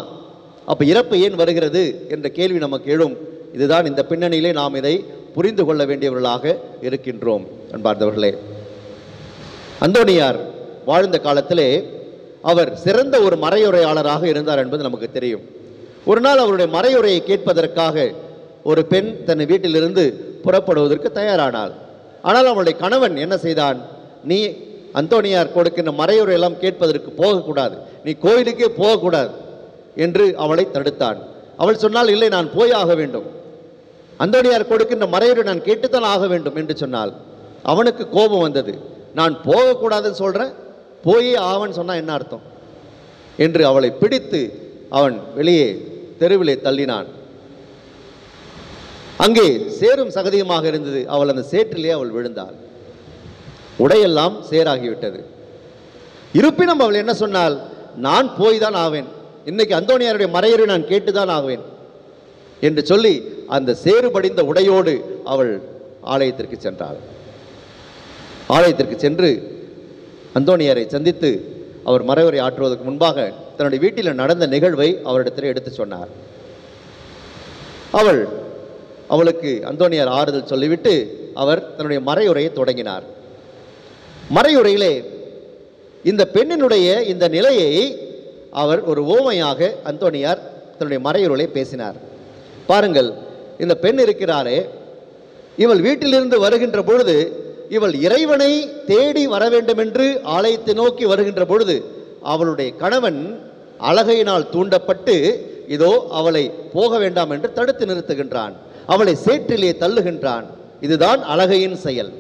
அப்ப இறப்பு ஏன் வருகிறது என்ற கேள்வி நமக்கு எழும். இதுதான் இந்த பின்னணியிலே நாம் இதை புரிந்து கொள்ள வேண்டியவர்களாக இருக்கின்றோம். அன்பார்ந்தவர்களே, அந்தோனியார் வாழ்ந்த காலத்திலே அவர் சிறந்த ஒரு மறையுரையாளராக இருந்தார் என்பது நமக்கு தெரியும். ஒரு நாள் அவருடைய மறையுரையை கேட்பதற்காக ஒரு பெண் தன் வீட்டிலிருந்து புறப்படுவதற்கு தயாரானாள். ஆனால் அவளுடைய கணவன் என்ன செய்தான்? நீ அந்தோனியார் கொடுக்கின்ற மறையுரையெல்லாம் கேட்பதற்கு போகக்கூடாது, நீ கோயிலுக்கே போகக்கூடாது என்று அவளை தடுத்தான். அவள் சொன்னால், இல்லை, நான் போய் ஆக வேண்டும், அந்தோனியார் கொடுக்கின்ற மறையுரை நான் கேட்டுத்தான் ஆக வேண்டும் என்று சொன்னால் அவனுக்கு கோபம் வந்தது. நான் போகக்கூடாதுன்னு சொல்கிறேன், போயே ஆவன் சொன்னால் என்ன அர்த்தம் என்று அவளை பிடித்து அவன் வெளியே தெருவிலே தள்ளினான். அங்கே சேரும் சகதியுமாக இருந்தது. அவள் அந்த சேற்றிலே அவள் விழுந்தாள். உடையெல்லாம் சேராகிவிட்டது. இருப்பினும் அவள் என்ன சொன்னால், நான் போய் தான் ஆவேன், இன்னைக்கு அந்தோனியாருடைய மறையுரை நான் கேட்டுதான் ஆவேன் என்று சொல்லி அந்த சேறு படிந்த உடையோடு அவள் ஆலயத்திற்கு சென்றாள். ஆலயத்திற்கு சென்று அந்தோனியாரை சந்தித்து அவர் மறைவுரை ஆற்றுவதற்கு முன்பாக தன்னுடைய வீட்டில் நடந்த நிகழ்வை அவரிடத்தில் எடுத்து சொன்னார். அவளுக்கு அந்தோனியார் ஆறுதல் சொல்லிவிட்டு அவர் தன்னுடைய மறையுரையை தொடங்கினார். மறையுரையிலே இந்த பெண்ணினுடைய இந்த நிலையை அவர் ஒரு ஓமையாக அந்தோனியார் தன்னுடைய மறையுரையை பேசினார். பாருங்கள், இந்த பெண் இருக்கிறாரே, இவள் வீட்டிலிருந்து வருகின்ற பொழுது, இவள் இறைவனை தேடி வர வேண்டும் என்று ஆலயத்தை நோக்கி வருகின்ற பொழுது அவளுடைய கணவன் அலகையினால் தூண்டப்பட்டு இதோ அவளை போக வேண்டாம் என்று தடுத்து நிறுத்துகின்றான், அவளை சேற்றிலே தள்ளுகின்றான். இதுதான் அலகையின் செயல்.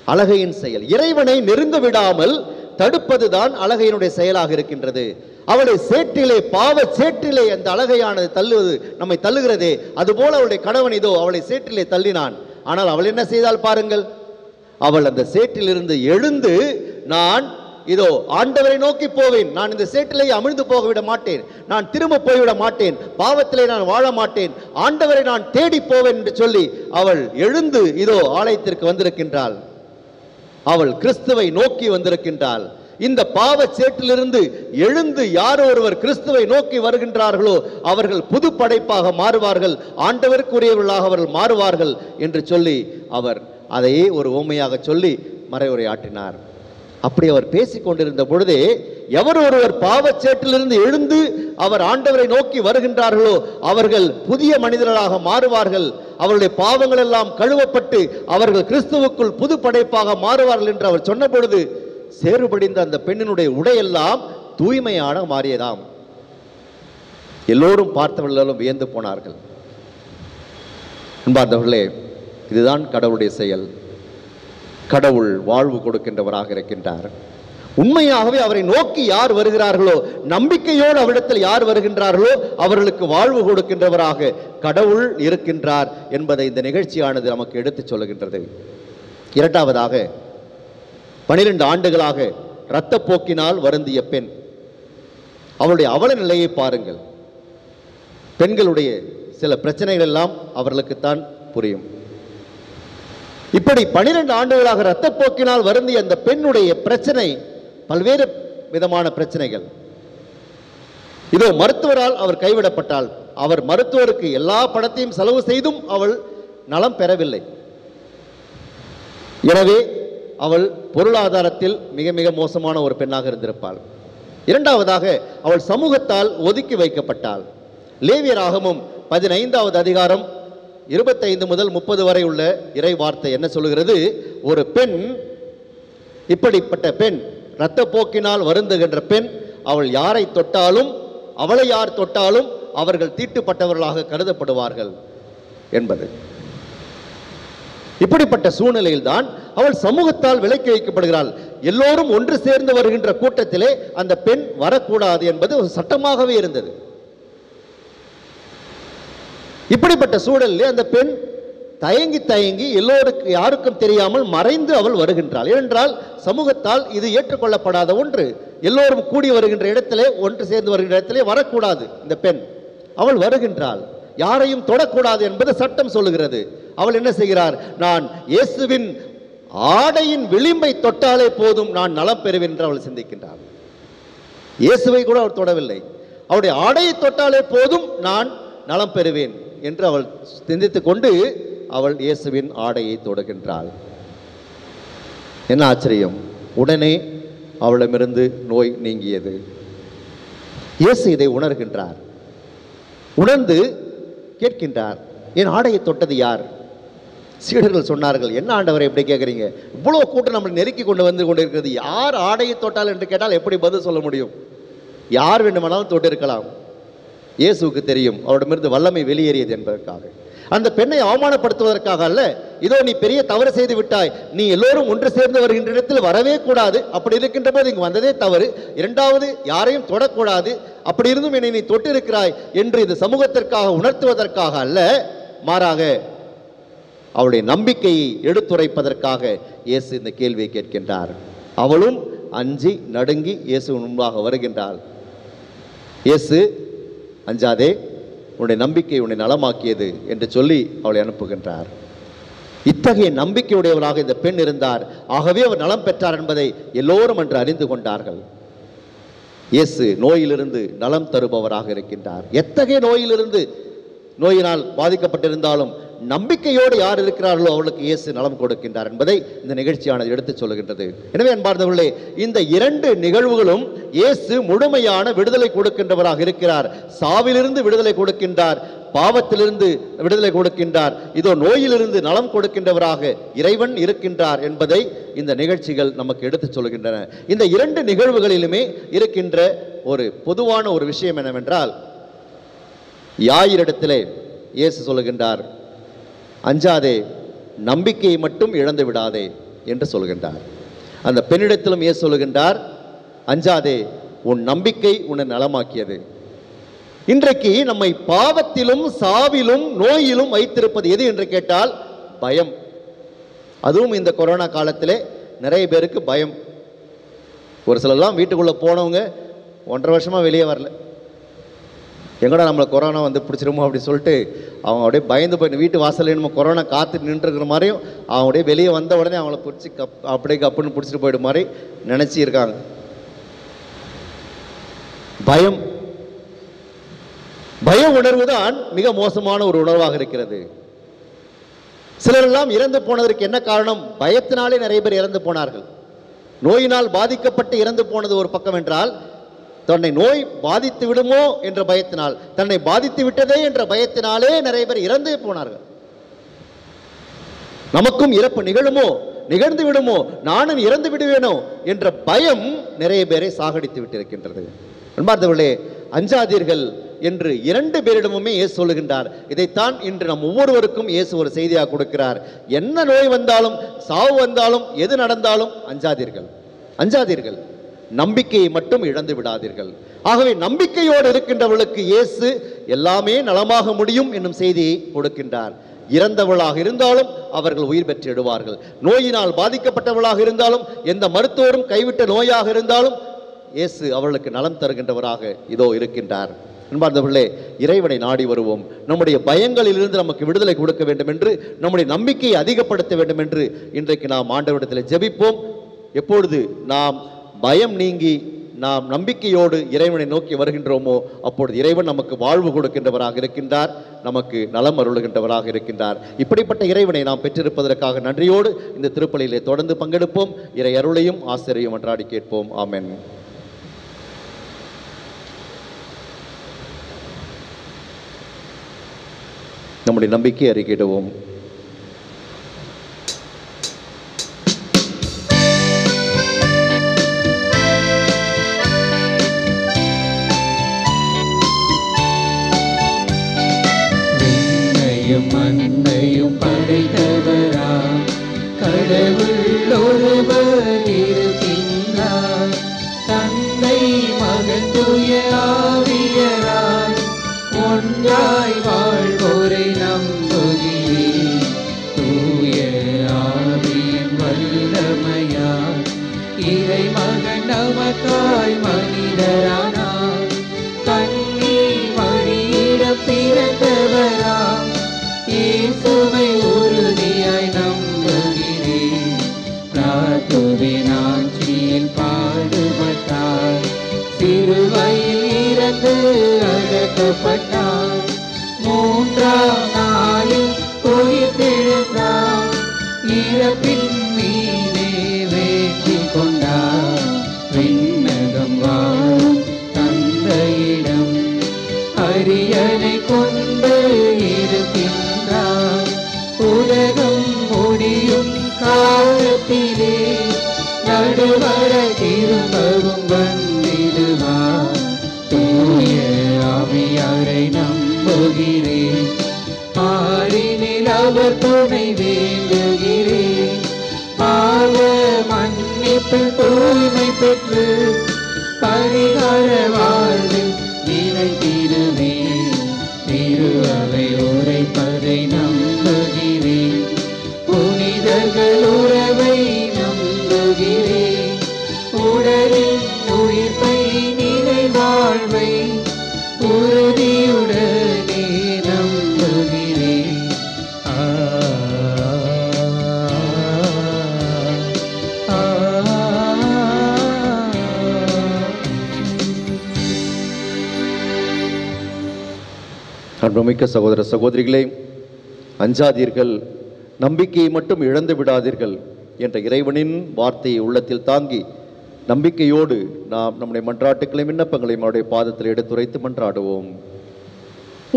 அலகையின் செயல் இறைவனை நெருங்க விடாமல் தடுப்பதுதான் அலகையினுடைய செயலாக இருக்கின்றது. அவளை சேற்றிலே, பாவ சேற்றிலே அந்த அலகையானது தள்ளுவது, நம்மை தள்ளுகிறதே, அதுபோல அவளுடைய கணவன் இதோ அவளை சேற்றிலே தள்ளினான். ஆனால் அவள் என்ன செய்தால் பாருங்கள், அவள் அந்த சேற்றிலிருந்து எழுந்து, நான் இதோ ஆண்டவரை நோக்கி போவேன், நான் இந்த சேற்றிலே அமிழ்ந்து போகவிட மாட்டேன், நான் திரும்ப போய்விட மாட்டேன், பாவத்திலே நான் வாழ மாட்டேன், ஆண்டவரை நான் தேடி போவேன் என்று சொல்லி அவள் எழுந்து இதோ ஆலயத்திற்கு வந்திருக்கின்றாள். அவள் கிறிஸ்துவை நோக்கி வந்திருக்கின்றாள். இந்த பாவ சேற்றிலிருந்து எழுந்து யாரோ ஒருவர் கிறிஸ்துவை நோக்கி வருகின்றார்களோ அவர்கள் புது படைப்பாக மாறுவார்கள், ஆண்டவருக்குரியவர்களாக அவர்கள் மாறுவார்கள் என்று சொல்லி அவர் அதையே ஒரு உவமையாக சொல்லி மறைவுரை ஆற்றினார். அப்படி அவர் பேசிக் கொண்டிருந்த பொழுதே எவர் ஒருவர் பாவச்சேற்றிலிருந்து எழுந்து அவர் ஆண்டவரை நோக்கி வருகின்றார்களோ அவர்கள் புதிய மனிதர்களாக மாறுவார்கள், அவருடைய பாவங்கள் எல்லாம் கழுவப்பட்டு அவர்கள் கிறிஸ்துவுக்குள் புது படைப்பாக மாறுவார்கள் என்று அவர் சொன்ன பொழுது சேறுபடிந்த அந்த பெண்ணினுடைய உடையெல்லாம் தூய்மையான மாறியதாம். எல்லோரும் பார்த்தவர்களும் வியந்து போனார்கள். அன்பார்ந்தவர்களே, இதுதான் கடவுளுடைய செயல். கடவுள் வாழ்வு கொடுக்கின்றவராக இருக்கின்றார். உண்மையாகவே அவரை நோக்கி யார் வருகிறார்களோ, நம்பிக்கையோடு அவரிடத்தில் யார் வருகின்றார்களோ அவர்களுக்கு வாழ்வு கொடுக்கின்றவராக கடவுள் இருக்கின்றார் என்பதை இந்த நிகழ்ச்சியானது நமக்கு எடுத்துச் சொல்லுகின்றது. இரண்டாவதாக, 12 ஆண்டுகளாக இரத்தப்போக்கினால் வருந்திய பெண், அவளுடைய அவல நிலையை பாருங்கள். பெண்களுடைய சில பிரச்சனைகள் எல்லாம் அவர்களுக்குத்தான் புரியும். இப்படி 12 ஆண்டுகளாக இரத்தப்போக்கினால் வருந்திய அந்த பெண்ணுடைய பிரச்சனை பல்வேறு விதமான பிரச்சனைகள். இதோ மருத்துவரால் அவர் கைவிடப்பட்டால், அவர் மருத்துவருக்கு எல்லா பணத்தையும் செலவு செய்தும் அவள் நலம் பெறவில்லை. எனவே அவள் பொருளாதாரத்தில் மிக மிக மோசமான ஒரு பெண்ணாக இருந்திருப்பாள். இரண்டாவதாக அவள் சமூகத்தால் ஒதுக்கி வைக்கப்பட்டாள். லேவியராகமம் 15வது அதிகாரம் 25 முதல் 30 வரை உள்ள இறை வார்த்தை என்ன சொல்லுகிறது? ஒரு பெண், இப்படிப்பட்ட பெண், இரத்தப்போக்கினால் வருந்துகின்ற பெண், அவள் யாரை தொட்டாலும், அவளை யார் தொட்டாலும் அவர்கள் தீட்டுப்பட்டவர்களாக கருதப்படுவார்கள் என்பது. இப்படிப்பட்ட சூழ்நிலையில் தான் அவள் சமூகத்தால் விலக்கி வைக்கப்படுகிறாள். எல்லோரும் ஒன்று சேர்ந்து வருகின்ற கூட்டத்திலே அந்த பெண் வரக்கூடாது என்பது ஒரு சட்டமாகவே இருந்தது. இப்படிப்பட்ட சூழலில் அந்த பெண் தயங்கி தயங்கி யாருக்கும் தெரியாமல் மறைந்து அவள் வருகின்றாள். ஏனென்றால் சமூகத்தால் இது ஏற்றுக்கொள்ளப்படாத ஒன்று. எல்லோரும் கூடி வருகின்ற இடத்திலே, ஒன்று சேர்ந்து வருகின்ற இடத்திலே வரக்கூடாது. இந்த பெண் அவள் வருகின்றாள். யாரையும் தொடக்கூடாது என்பது சட்டம் சொல்லுகிறது. அவள் என்ன செய்கிறார்? நான் இயேசுவின் ஆடையின் விளிம்பை தொட்டாலே போதும், நான் நலம் பெறுவேன் என்று அவள் சிந்திக்கின்றாள். இயேசுவை கூட அவள் தொடவில்லை. அவருடைய ஆடையை தொட்டாலே போதும், நான் நலம் பெறுவேன் என்று அவள் சிந்தித்துக் கொண்டு அவள் இயேசுவின் ஆடையை தொடுகின்றாள். என்ன ஆச்சரியம்! உடனே அவளிடமிருந்து நோய் நீங்கியது. இயேசு இதை உணர்கின்றார். உணர்ந்து கேட்கின்றார், என் ஆடையை தொட்டது யார்? சீடர்கள் சொன்னார்கள், என்ன ஆண்டவரை எப்படி கேட்குறீங்க? இவ்வளோ கூட்டம் நம்மளை நெருக்கி கொண்டு வந்து கொண்டிருக்கிறது, யார் ஆடையை தொட்டால் என்று கேட்டால் எப்படி பதில் சொல்ல முடியும்? யார் வேண்டுமானாலும் தொட்டிருக்கலாம். இயேசுவுக்கு தெரியும் அவரிடமிருந்து வல்லமை வெளியேறியது என்பதற்காக. அந்த பெண்ணை அவமானப்படுத்துவதற்காக அல்ல. இதோ நீ பெரிய தவறு செய்து விட்டாய், நீ எல்லோரும் ஒன்று சேர்ந்து வருகின்ற இடத்தில் வரவே கூடாது, அப்படி இருக்கின்ற போது இங்கு வந்ததே தவறு, இரண்டாவது யாரையும் தொடக்கூடாது, அப்படி இருந்தும் என்னை நீ தொட்டிருக்கிறாய் என்று இந்த சமூகத்திற்காக உணர்த்துவதற்காக அல்ல, மாறாக அவளுடைய நம்பிக்கையை எடுத்துரைப்பதற்காக இயேசு இந்த கேள்வியை கேட்கின்றார். அவளும் அஞ்சி நடுங்கி இயேசு முன்பாக வருகின்றாள். இயேசு, அஞ்சாதே, உன்னுடைய நம்பிக்கை உன்னை நலமாக்கியது என்று சொல்லி அவளை அனுப்புகின்றார். இத்தகைய நம்பிக்கையுடையவராக இந்த பெண் இருந்தார். ஆகவே அவர் நலம் பெற்றார் என்பதை எல்லோரும் அன்று அறிந்து கொண்டார்கள். இயேசு நோயிலிருந்து நலம் தருபவராக இருக்கின்றார். எத்தகைய நோயினால் பாதிக்கப்பட்டிருந்தாலும் நம்பிக்கையோடு யார் இருக்கிறார்களோ அவளுக்கு இயேசு நலம் கொடுக்கின்றார் என்பதை இந்த நிகழ்ச்சியானது எடுத்துச் சொல்கின்றது. எனவே அன்பார்ந்தவர்களே, இந்த இரண்டு நிகழ்வுகளும் இயேசு முழுமையான விடுதலை கொடுக்கின்றவராக இருக்கிறார். சாவிலிருந்து விடுதலை கொடுக்கின்றார், பாவத்திலிருந்து விடுதலை கொடுக்கின்றார், இதோ நோயிலிருந்து நலம் கொடுக்கின்றவராக இறைவன் இருக்கின்றார் என்பதை இந்த நிகழ்ச்சிகள் நமக்கு எடுத்துச் சொல்கின்றன. இந்த இரண்டு நிகழ்வுகளிலுமே இருக்கின்ற ஒரு பொதுவான ஒரு விஷயம் என்னவென்றால், யாயிரிடத்திலே இயேசு சொல்லுகின்றார், அஞ்சாதே, நம்பிக்கையை மட்டும் இழந்து விடாதே என்று சொல்கின்றார். அந்த பெண்ணிடத்திலும் இயேசு சொல்லுகின்றார், அஞ்சாதே, உன் நம்பிக்கை உன்னை நலமாக்கியது. இன்றைக்கு நம்மை பாவத்திலும் சாவிலும் நோயிலும் வைத்திருப்பது எது என்று கேட்டால் பயம். அதுவும் இந்த கொரோனா காலத்திலே நிறைய பேருக்கு பயம். ஒரு சிலர்லாம் வீட்டுக்குள்ளே போனவங்க 1.5 வருஷமாக வெளியே வரல. எங்கடா நம்மளை கொரோனா வந்து பிடிச்சிருமோ அப்படி சொல்லிட்டு அவங்க அப்படியே பயந்து போய் வீட்டு வாசல்ல நம்ம கொரோனா காத்து நின்றுருக்கிற மாதிரியும் அவங்க அப்படியே வெளியே வந்த உடனே அவங்கள பிடிச்சி அப்படியே கப்புன்னு பிடிச்சிட்டு போயிடும் மாதிரி நினச்சி இருக்காங்க. பய உணர்வு தான் மிக மோசமான ஒரு உணர்வாக இருக்கிறது. சிலரெல்லாம் இறந்து போனதற்கு என்ன காரணம்? பயத்தினாலே நிறைய பேர் இறந்து போனார்கள். நோயினால் பாதிக்கப்பட்டு இறந்து போனது ஒரு பக்கம் என்றால், தன்னை நோய் பாதித்து விடுமோ என்ற பயத்தினால், தன்னை பாதித்து விட்டதே என்ற பயத்தினாலே நிறைய பேர் இறந்தே போனார்கள். நமக்கும் இறப்பு நிகழ்ந்து விடுமோ, நானும் இறந்து விடுவேனோ என்ற பயம் நிறைய பேரை சாகடித்து விட்டிருக்கின்றது. அன்பார்ந்தவர்களே, அஞ்சாதீர்கள் என்று 2 பேரிடமுமே இயேசு சொல்லுகின்றார். இதைத்தான் இன்று நம் ஒவ்வொருவருக்கும் இயேசு ஒரு செய்தியாக கொடுக்கிறார். என்ன நோய் வந்தாலும், சாவு வந்தாலும், எது நடந்தாலும் அஞ்சாதீர்கள், நம்பிக்கையை மட்டும் இழந்து விடாதீர்கள். ஆகவே நம்பிக்கையோடு இருக்கின்றவர்களுக்கு இயேசு எல்லாமே நலமாக முடியும் என்னும் செய்தியை கொடுக்கின்றார். இறந்தவளாக இருந்தாலும் அவர்கள் உயிர் பெற்றிடுவார்கள். நோயினால் பாதிக்கப்பட்டவளாக இருந்தாலும், எந்த மருத்துவரும் கைவிட்ட நோயாக இருந்தாலும் இயேசு அவர்களுக்கு நலம் தருகின்றவராக இதோ இருக்கின்றார். அன்பார்ந்தவர்களே, இறைவனை நாடி வருவோம். நம்முடைய பயங்களிலிருந்து நமக்கு விடுதலை கொடுக்க வேண்டும் என்று, நம்முடைய நம்பிக்கையை அதிகப்படுத்த வேண்டும் என்று இன்றைக்கு நாம் ஆண்டவரிடத்தில் ஜெபிப்போம். எப்பொழுது நாம் பயம் நீங்கி நாம் நம்பிக்கையோடு இறைவனை நோக்கி வருகின்றோமோ அப்பொழுது இறைவன் நமக்கு வாழ்வு கொடுக்கின்றவராக இருக்கின்றார், நமக்கு நலம் அருளுகின்றவராக இருக்கின்றார். இப்படிப்பட்ட இறைவனை நாம் பெற்றிருப்பதற்காக நன்றியோடு இந்த திருப்பலியிலே தொடர்ந்து பங்கெடுப்போம். இறை அருளையும் ஆசிரியையும் அன்றாடி கேட்போம். ஆமென். நம்முடைய நம்பிக்கை அறிக்கையிடுவோம். மண்ணையும் படைத்தவரா கடவுள் ஒருவர் இருக்கின்றார், தந்தை மகன் தூய ஆவியராய் ஒன்றாய் வாழ்வோரை நம்புகிறேன். தூய ஆவியின் வல்லமையார் இறை மகன் நமக்காய் மனிதரானார், கண்ணி வழியிட பிறந்தவரா இயேசுவை உறுதியாய் நம்புகிறேன். பிராத்துவின் ஆட்சியில் பாடுபட்டார், சிலுவையில் இறந்து அடக்கப்பட்டார், மூன்றாம் நாளில் உயிர்த்தெழுந்தார், இறப்பின் மீதே வெற்றி கொண்டார். விண்ணகம் வாழும் தந்தையிடம் அரியணை கொண்டு இருக்கின்றார், உலகம் முடியும் காலத்திலே நடுவர திரும்பவும் வந்திடுவார். தூய ஆவியாரை நம்புகிறேன், பாரினில் அவர் துணை வேண்டுகிறேன். பாவ மன்னிப்பில் தூய்மை பெற்று பரிகார வாழ்வில் நிலைத்திடுவேன். திரு அவை உரைப்பதை நம்புகிறேன், புனிதர்கள் உறவை நம்புகிறேன். உடலின் உயிர்ப்பை நிலை வாழ்வை உறுதியுடனே நம்புகிறேன். அன்புமிக்க சகோதர சகோதரிகளே, அஞ்சாதீர்கள், நம்பிக்கையை மட்டும் இழந்து விடாதீர்கள் என்ற இறைவனின் வார்த்தையை உள்ளத்தில் தாங்கி நம்பிக்கையோடு நாம் நம்முடைய மன்றாட்டுக்களையும் விண்ணப்பங்களையும் அவருடைய பாதத்தில் எடுத்துரைத்து மன்றாடுவோம்.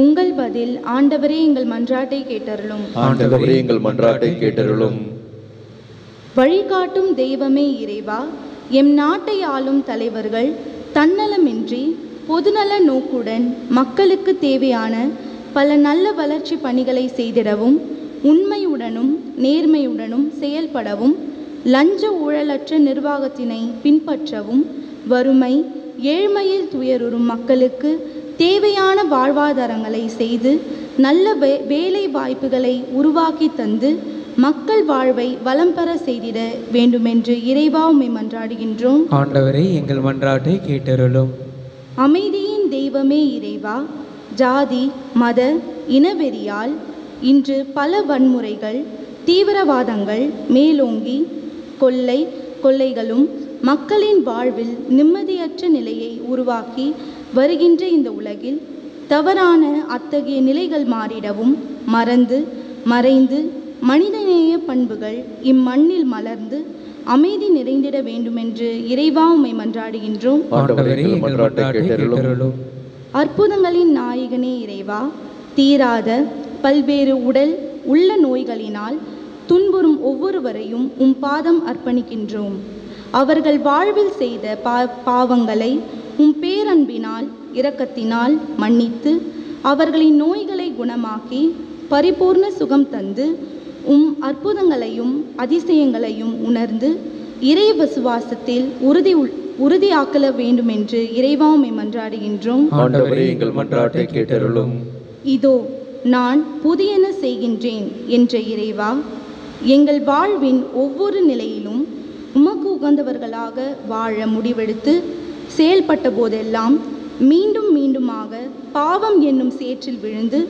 உங்கள் பதில் ஆண்டவரே எங்கள் மன்றாட்டை கேட்டருளும். ஆண்டவரே எங்கள் மன்றாட்டை கேட்டருளும். வழிகாட்டும் தெய்வமே இறைவா, எம் நாட்டை ஆளும் தலைவர்கள் தன்னலமின்றி பொதுநல நோக்குடன் மக்களுக்கு தேவையான பல நல்ல வளர்ச்சி பணிகளை செய்திடவும், உண்மையுடனும் நேர்மையுடனும் செயல்படவும், லஞ்ச ஊழலற்ற நிர்வாகத்தினை பின்பற்றவும், வறுமை ஏழ்மையில் துயருறும் மக்களுக்கு தேவையான வாழ்வாதாரங்களை செய்து நல்ல வேலை வாய்ப்புகளை உருவாக்கி தந்து மக்கள் வாழ்வை வளம் பெற செய்திட வேண்டுமென்று இறைவா உம்மை மன்றாடுகின்றோம். ஆண்டவரே எங்கள் மன்றாட்டை கேட்டருளும். அமைதியின் தெய்வமே இறைவா, ஜாதி மத இனவெறியால் இன்று பல வன்முறைகள் தீவிரவாதங்கள் மேலோங்கி கொள்ளைகளும் மக்களின் வாழ்வில் நிம்மதியற்ற நிலையை உருவாக்கி வருகின்ற இந்த உலகில் தவறான அத்தகைய நிலைகள் மாறிடவும், மறைந்து மனிதநேய பண்புகள் இம்மண்ணில் மலர்ந்து அமைதி நிறைந்திட வேண்டுமென்று இறைவா உம்மை மன்றாடுகின்றோம். அற்புதங்களின் நாயகனே இறைவா, தீராத பல்வேறு உடல் உள்ள நோய்களினால் துன்புறும் ஒவ்வொருவரையும் உம் பாதம் அர்ப்பணிக்கின்றோம். அவர்கள் வாழ்வில் செய்த பாவங்களை உம் பேரன்பினால் இரக்கத்தினால் மன்னித்து அவர்களின் நோய்களை குணமாக்கி பரிபூர்ண சுகம் தந்து உம் அற்புதங்களையும் அதிசயங்களையும் உணர்ந்து இறை விசுவாசத்தில் உறுதியாக்கல வேண்டுமென்று இறைவா உம்மை மன்றாடுகின்றோம். ஆண்டவரே எங்கள் மன்றாட்டை கேட்டருளும். இதோ நான் புதியன செய்கின்றேன் என்ற இறைவா, எங்கள் வாழ்வின் ஒவ்வொரு நிலையிலும் உமக்கு உகந்தவர்களாக வாழ முடிவெடுத்து செயல்பட்ட போதெல்லாம் மீண்டும் மீண்டுமாக பாவம் என்னும் சேற்றில் விழுந்து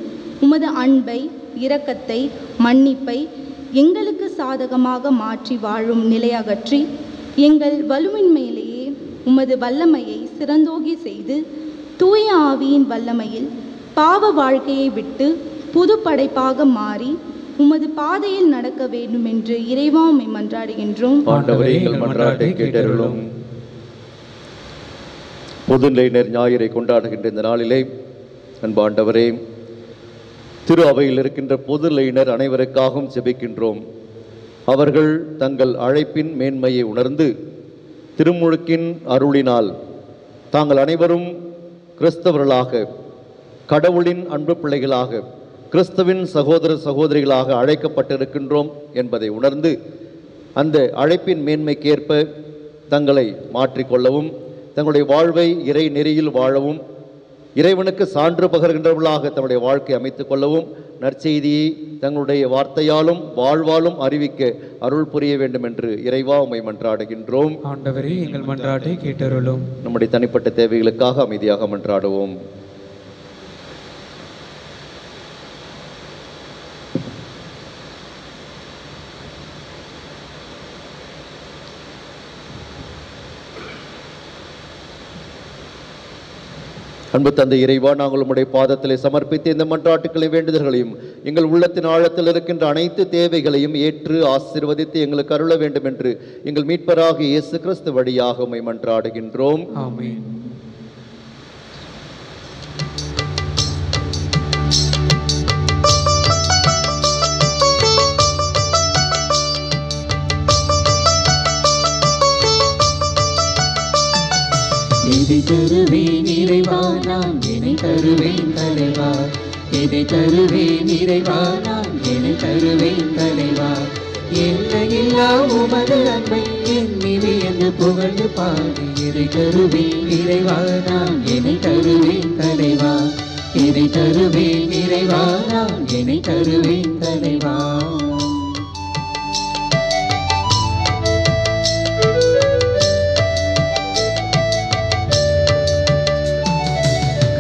உமது அன்பை இரக்கத்தை மன்னிப்பை எங்களுக்கு சாதகமாக மாற்றி வாழும் நிலையகற்றி எங்கள் வலுவின்மையிலேயே உமது வல்லமையை சிறந்தோகி செய்து தூய ஆவியின் வல்லமையில் பாவ வாழ்க்கையை விட்டு புது படைப்பாக மாறி உமது பாதையில் நடக்க வேண்டும் என்று இறைவா உம்மை மன்றாடுகின்றோம். ஆண்டவரே, எங்கள் மன்றாட்டை கேட்டருளும். பொதுநிலையினர் ஞாயிறை கொண்டாடுகின்ற இந்த நாளிலே அன்பு ஆண்டவரே, திரு அவையில் இருக்கின்ற பொதுநிலையினர் அனைவருக்காகவும் ஜெபிக்கின்றோம். அவர்கள் தங்கள் அழைப்பின் மேன்மையை உணர்ந்து திருமுழுக்கின் அருளினால் தாங்கள் அனைவரும் கிறிஸ்தவர்களாக, கடவுளின் அன்பு பிள்ளைகளாக, கிறிஸ்துவின் சகோதர சகோதரிகளாக அழைக்கப்பட்டிருக்கின்றோம் என்பதை உணர்ந்து அந்த அழைப்பின் மேன்மைக்கேற்ப தங்களை மாற்றிக்கொள்ளவும், தங்களுடைய வாழ்வை இறை நெறியில் வாழவும், இறைவனுக்கு சான்று பகர்கின்றவர்களாக தங்களுடைய வாழ்க்கை அமைத்துக் கொள்ளவும், நற்செய்தியை தங்களுடைய வார்த்தையாலும் வாழ்வாலும் அறிவிக்க அருள் புரிய வேண்டும் என்று இறைவா உம்மை மன்றாடுகின்றோம். ஆண்டவரே, எங்கள் மன்றாட்டை கேட்டருளும். நம்முடைய தனிப்பட்ட தேவைகளுக்காக அமைதியாக மன்றாடுவோம். அன்பு தந்தை இறைவா, நாங்கள் உம்முடைய பாதத்திலே சமர்ப்பித்து இந்த மன்றாட்டுக்களை வேண்டுதல்களையும் எங்கள் உள்ளத்தின் ஆழத்தில் இருக்கின்ற அனைத்து தேவைகளையும் ஏற்று ஆசீர்வதித்து எங்களுக்கு அருள வேண்டும் என்று எங்கள் மீட்பராகிய இயேசு கிறிஸ்து வழியாக உம்மை மன்றாடுகின்றோம். ஆமென். இதை தருவேன் இறைவா, நான் என்னை தருவேன் தலைவா. இதை தருவேன் இறைவா, நான் என்னை தருவேன் தலைவா. எல்லையில்லா உமது அன்பை எண்ணி வியந்து புகழ்ந்து பாடி இதை தருவேன் இறைவா, நான் என்னை தருவேன் தலைவா. இதை தருவேன் இறைவா, நான் என்னை தருவேன் தலைவா.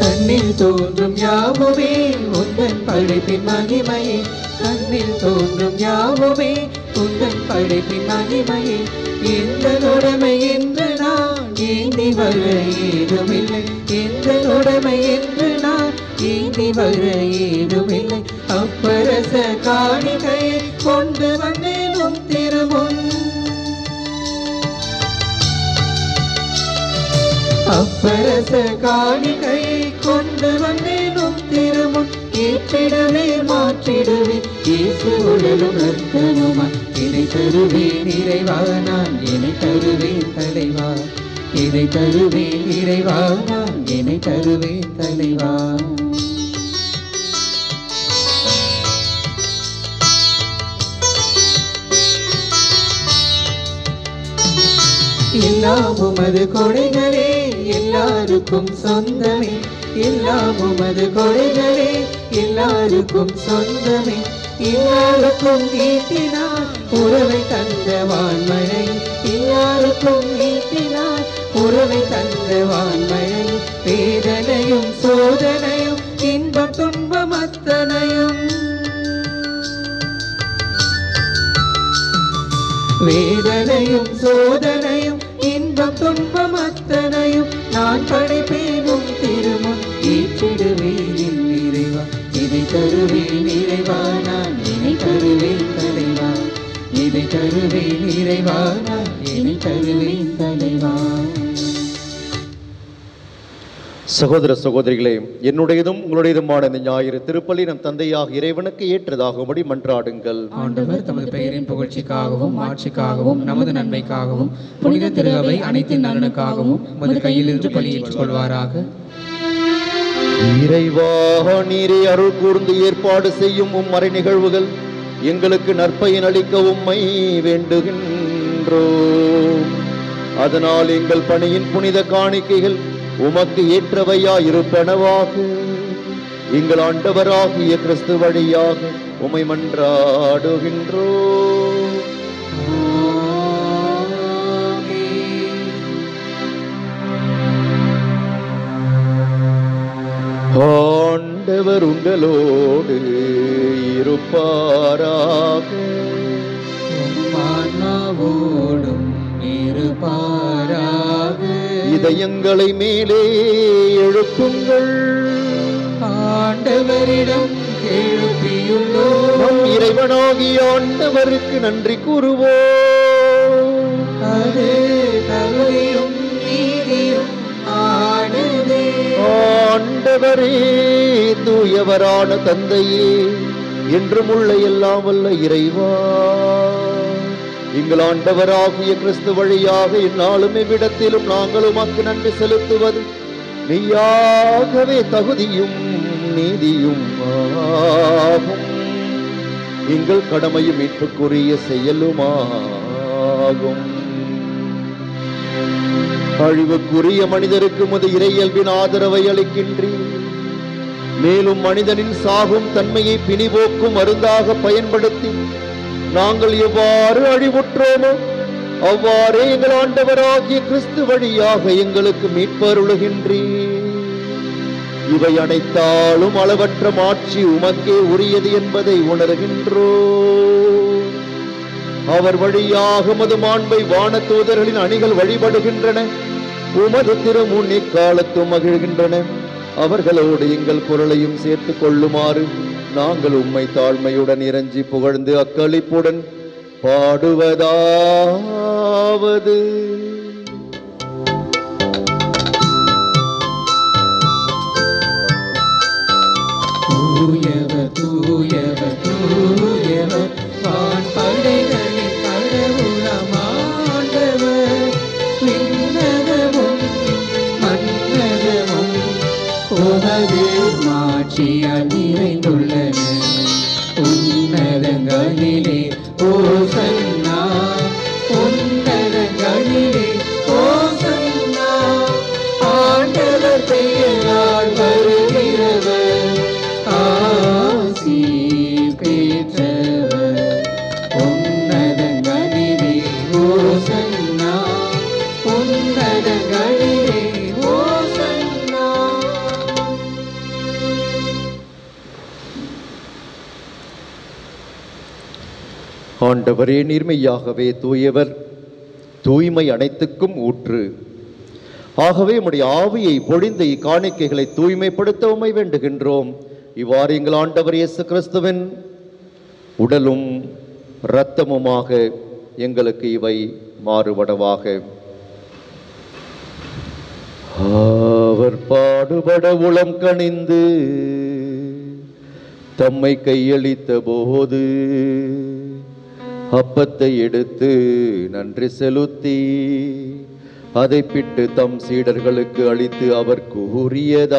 கண்ணில் தோன்றும் யாவுமே உந்தன் படைப்பின் மகிமையே. கண்ணில் தோன்றும் யாவுமே உந்தன் படைப்பின் மகிமையே. எந்த உடைமை என்று நான் ஏந்தி வர ஏதுமில்லை. எந்த உடைமை என்று நான் ஏந்தி வர ஏதுமில்லை. அப்பரச காணிக்கையை கொண்டு வந்தேன் உன் திருமுன். அப்பரச காணிக்கையை கொண்டு வந்தேன் உன் திருமுன். ஏற்றிடுவே மாற்றிடுவே இயேசு உடலும் ரத்தமுமா. இதை தருவேன் இறைவா, நான் என்னை தருவேன் தலைவா. இதை தருவேன் இறைவா, நான் என்னை தருவேன் தலைவா. எல்லாம் உமது கொடைகளே எல்லாருக்கும் சொந்தமே. எல்லாம் உமது கொடைகளே எல்லாருக்கும் சொந்தமே. எல்லாருக்கும் ஈட்டினார் உறவை தந்த வான்மழை. எல்லாருக்கும் ஈட்டினார் உறவை தந்த வான்மழை. வேதனையும் சோதனையும் இன்பம் துன்பம் அத்தனையும். வேதனையும் சோதனையும் இன்பம் துன்பம் அத்தனையும் நான் படைப்பேனும் திருமுன். ஏற்றிடுவேன் என் இறைவா, இதை தருவேன் இறைவா, நான் என்னை தருவேன் தலைவா. இதை தருவேன் இறைவா, நான் என்னை தருவேன் தலைவா. சகோதர சகோதரிகளே, என்னுடையதும் உங்களுடையதுமான இந்த ஞாயிறு திருப்பலி நம் தந்தையாக இறைவனுக்கு ஏற்றதாகும்படி மன்றாடுங்கள். ஆண்டவர் தமது பெயரின் புகழ்ச்சிக்காகவும் ஆட்சிக்காகவும் நமது நன்மைக்காகவும் புனித திரு அவை அனைத்தின் நலனுக்காகவும் உமது கையிலிருந்து பலியேற்றுக் கொள்வாராக. இறைவா, நீரே அருள் கூர்ந்து ஏற்பாடு செய்யும் மறை நிகழ்வுகள் எங்களுக்கு நற்பயன் அளிக்க உம்மை வேண்டுகின்றோம். அதனால் எங்கள் பணியின் புனித காணிக்கைகள் உமக்கு ஏற்றவையா இருப்பனவாக. எங்கள் ஆண்டவராகிய கிறிஸ்து வழியாக உம்மை மன்றாடுகின்றோம். ஆண்டவர் உங்களோடு இருப்பாராக. ஆன்மாவோடும் இருப்பாராக. இதயங்களை மேலே எழுப்புங்கள். ஆண்டவரிடம் எழுப்பியுள்ளோம். நம் இறைவனாகிய ஆண்டவருக்கு நன்றி கூறுவோம். அது தகுதியும் நீதியும் ஆனதே. ஆண்டவரே, தூயவரான தந்தையே, என்றும் உள்ள எல்லாம் வல்ல இறைவா, எங்கள் ஆண்டவராகிய கிறிஸ்து வழியாக இந்நாளும் இவ்விடத்திலும் நாங்கள் உமக்கு நன்றி செலுத்துவது மெய்யாகவே தகுதியும் நீதியும் ஆகும். எங்கள் கடமையும் மீட்புக்குரிய செயலுமாகும். அழிவுக்குரிய மனிதருக்கு முது இறையல்பின் ஆதரவை அளிக்கின்றீர். மேலும் மனிதனின் சாகும் தன்மையை பிணிபோக்கும் மருந்தாக பயன்படுத்தி நாங்கள் எவ்வாறு அழிவுற்றோமோ அவ்வாறே எங்கள் ஆண்டவராகிய கிறிஸ்து வழியாக எங்களுக்கு மீட்பருளுகின்றீர். இவை அனைத்தாலும் அளவற்ற மாட்சி உமக்கே உரியது என்பதை உணர்கின்றோம். அவர் வழியாக உமது மாண்பை வான தூதர்களின் அணிகள் வழிபடுகின்றன. உமது திருமுன் இக்காலத்தும் மகிழ்கின்றன. அவர்களோடு எங்கள் குரலையும் சேர்த்து கொள்ளுமாறு நாங்கள் உம்மை தாழ்மையுடன் இறைஞ்சி புகழ்ந்து அக்களிப்புடன் பாடுவதாவது. தூயவர் தூயவர் தூயவர் வான்படைகளின் கடவுளமாண்டவர். விண்ணகமும் மன்னகமும் உமது மாட்சியால் நிறைந்துள்ளன. உன்னதங்களிலே ஓசன்னா, உன்னதங்களிலே ஓசன்னா. ஆண்டவர் பெயரால் வருகிறவர் ஆசி பெற்றவர். உன்னதங்களிலே ஓசன்னா, உன்னதங்களிலே ஓசன்னா. ஆண்டவரே, நீர்மையாகவே தூயவர், தூய்மை அனைத்துக்கும் ஊற்று. ஆகவே உம்முடைய ஆவியை பொழிந்த இக்காணிக்கைகளை தூய்மைப்படுத்த உம்மை வேண்டுகின்றோம். இவ்வாறு எங்கள் ஆண்டவர் இயேசு கிறிஸ்துவின் உடலும் இரத்தமுமாக எங்களுக்கு இவை மாறுபடவாக. அவர் பாடுபட உளம் கனிந்து தம்மை கையளித்த போது அப்பத்தை எடுத்து நன்றி செலுத்தி அதை பிட்டு தம் சீடர்களுக்கு அளித்து அவர் கூறியதாவது: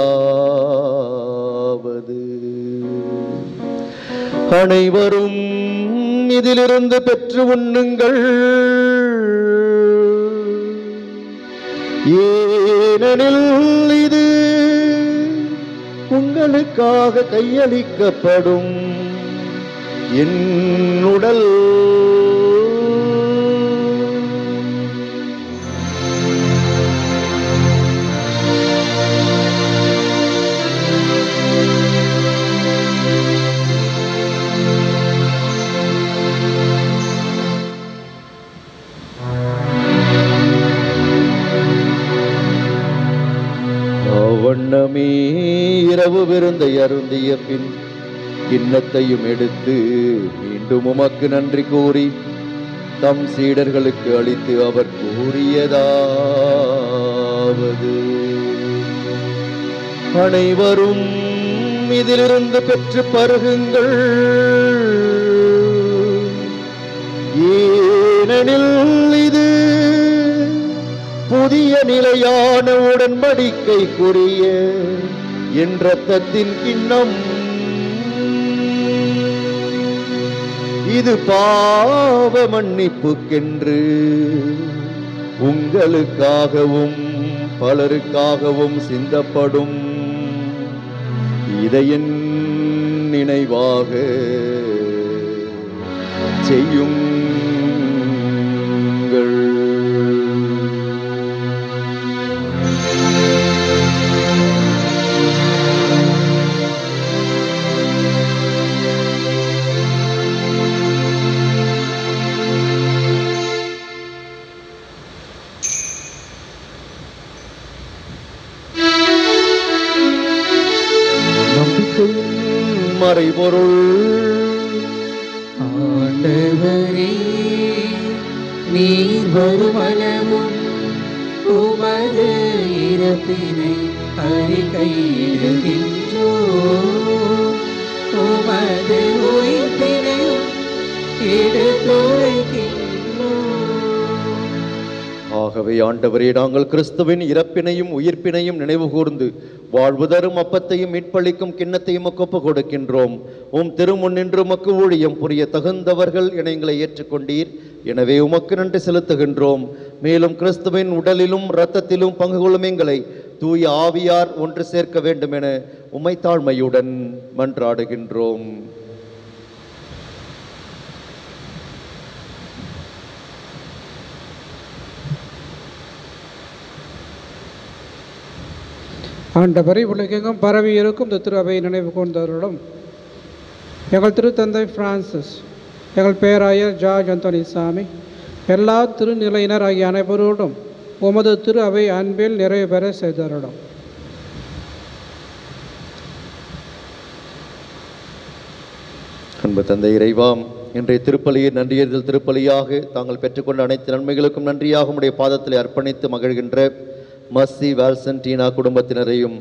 அனைவரும் இதிலிருந்து பெற்று உண்ணுங்கள், ஏனெனில் இது உங்களுக்காக கையளிக்கப்படும் என் உடல். அவ்வண்ணமே இரவு விருந்தை அருந்திய பின் கிண்ணத்தையும் எடுத்து மீண்டும் உமக்கு நன்றி கூறி தம் சீடர்களுக்கு அளித்து அவர் கூறியதாவது: அனைவரும் இதிலிருந்து பெற்று பருகுங்கள், ஏனெனில் இது புதிய நிலையான உடன்படிக்கைக்குரிய என் இரத்தத்தின் கிண்ணம். இது பாவ மன்னிப்புக்கென்று உங்களுக்காகவும் பலருக்காகவும் சிந்தப்படும். இதை என் நினைவாக செய்யுங்கள். மறைபொருள். ஆண்டவரே, நீர் வருமளவும் உமது இறப்பினை அறிக்கையிடுகின்றோம், உமது உயிர்ப்பினையும் எடுத்துரைக்கின்றோம். ஆகவே ஆண்டவரே, நாங்கள் கிறிஸ்துவின் இறப்பினையும் உயிர்ப்பினையும் நினைவு கூர்ந்து வாழ்வு தரும் அப்பத்தையும் மீட்பளிக்கும் கிண்ணத்தையும் ஒப்பு கொடுக்கின்றோம். உம் திருமுன்னின்று உமக்கு ஊழியம் புரிய தகுந்தவர்கள் என எங்களை ஏற்றுக்கொண்டீர். எனவே உமக்கு நன்றி செலுத்துகின்றோம். மேலும் கிறிஸ்துவின் உடலிலும் இரத்தத்திலும் பங்கு கொள்ளும் எங்களை தூய ஆவியார் ஒன்று சேர்க்க வேண்டும் என உம்மை தாழ்மையுடன் மன்றாடுகின்றோம். ஆண்டவரை உலகெங்கும் பரவி இருக்கும் இந்த திரு அவையை நினைவு கூர்ந்தவர்களும் எங்கள் திருத்தந்தை பிரான்சிஸ், எங்கள் பேராயர் ஜார்ஜ் அந்தோனிசாமி, எல்லா திருநிலையினர் ஆகிய அனைவரோடும் உமது திரு அவை அன்பில் நிறைவு பெற செய்தவரிடம் அன்பு தந்தை இறைவாம், இன்றைய திருப்பலியை நன்றியறிதல் திருப்பலியாக தாங்கள் பெற்றுக்கொண்ட அனைத்து நன்மைகளுக்கும் நன்றியாக உடைய பாதத்தில் அர்ப்பணித்து மகிழ்கின்ற மர்சி வால்சன்டீனா குடும்பத்தினரையும்,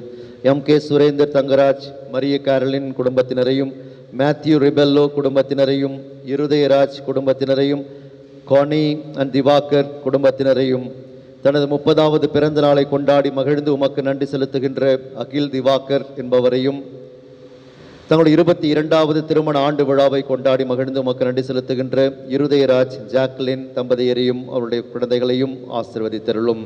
எம்.கே. சுரேந்தர் தங்கராஜ், மரிய கேரலின் குடும்பத்தினரையும், மேத்யூ ரிபெல்லோ குடும்பத்தினரையும், இருதயராஜ் குடும்பத்தினரையும், கானி அண்ட் திவாகர் குடும்பத்தினரையும், தனது 30வது பிறந்த நாளை கொண்டாடி மகிழ்ந்து உமக்கு நன்றி செலுத்துகின்ற அகில் திவாகர் என்பவரையும், தங்களுடைய 22வது திருமண ஆண்டு விழாவை கொண்டாடி மகிழ்ந்து உமக்கு நன்றி செலுத்துகின்ற இருதயராஜ் ஜாக்லின் தம்பதியரையும் அவருடைய குழந்தைகளையும் ஆசீர்வதித்தருளும்.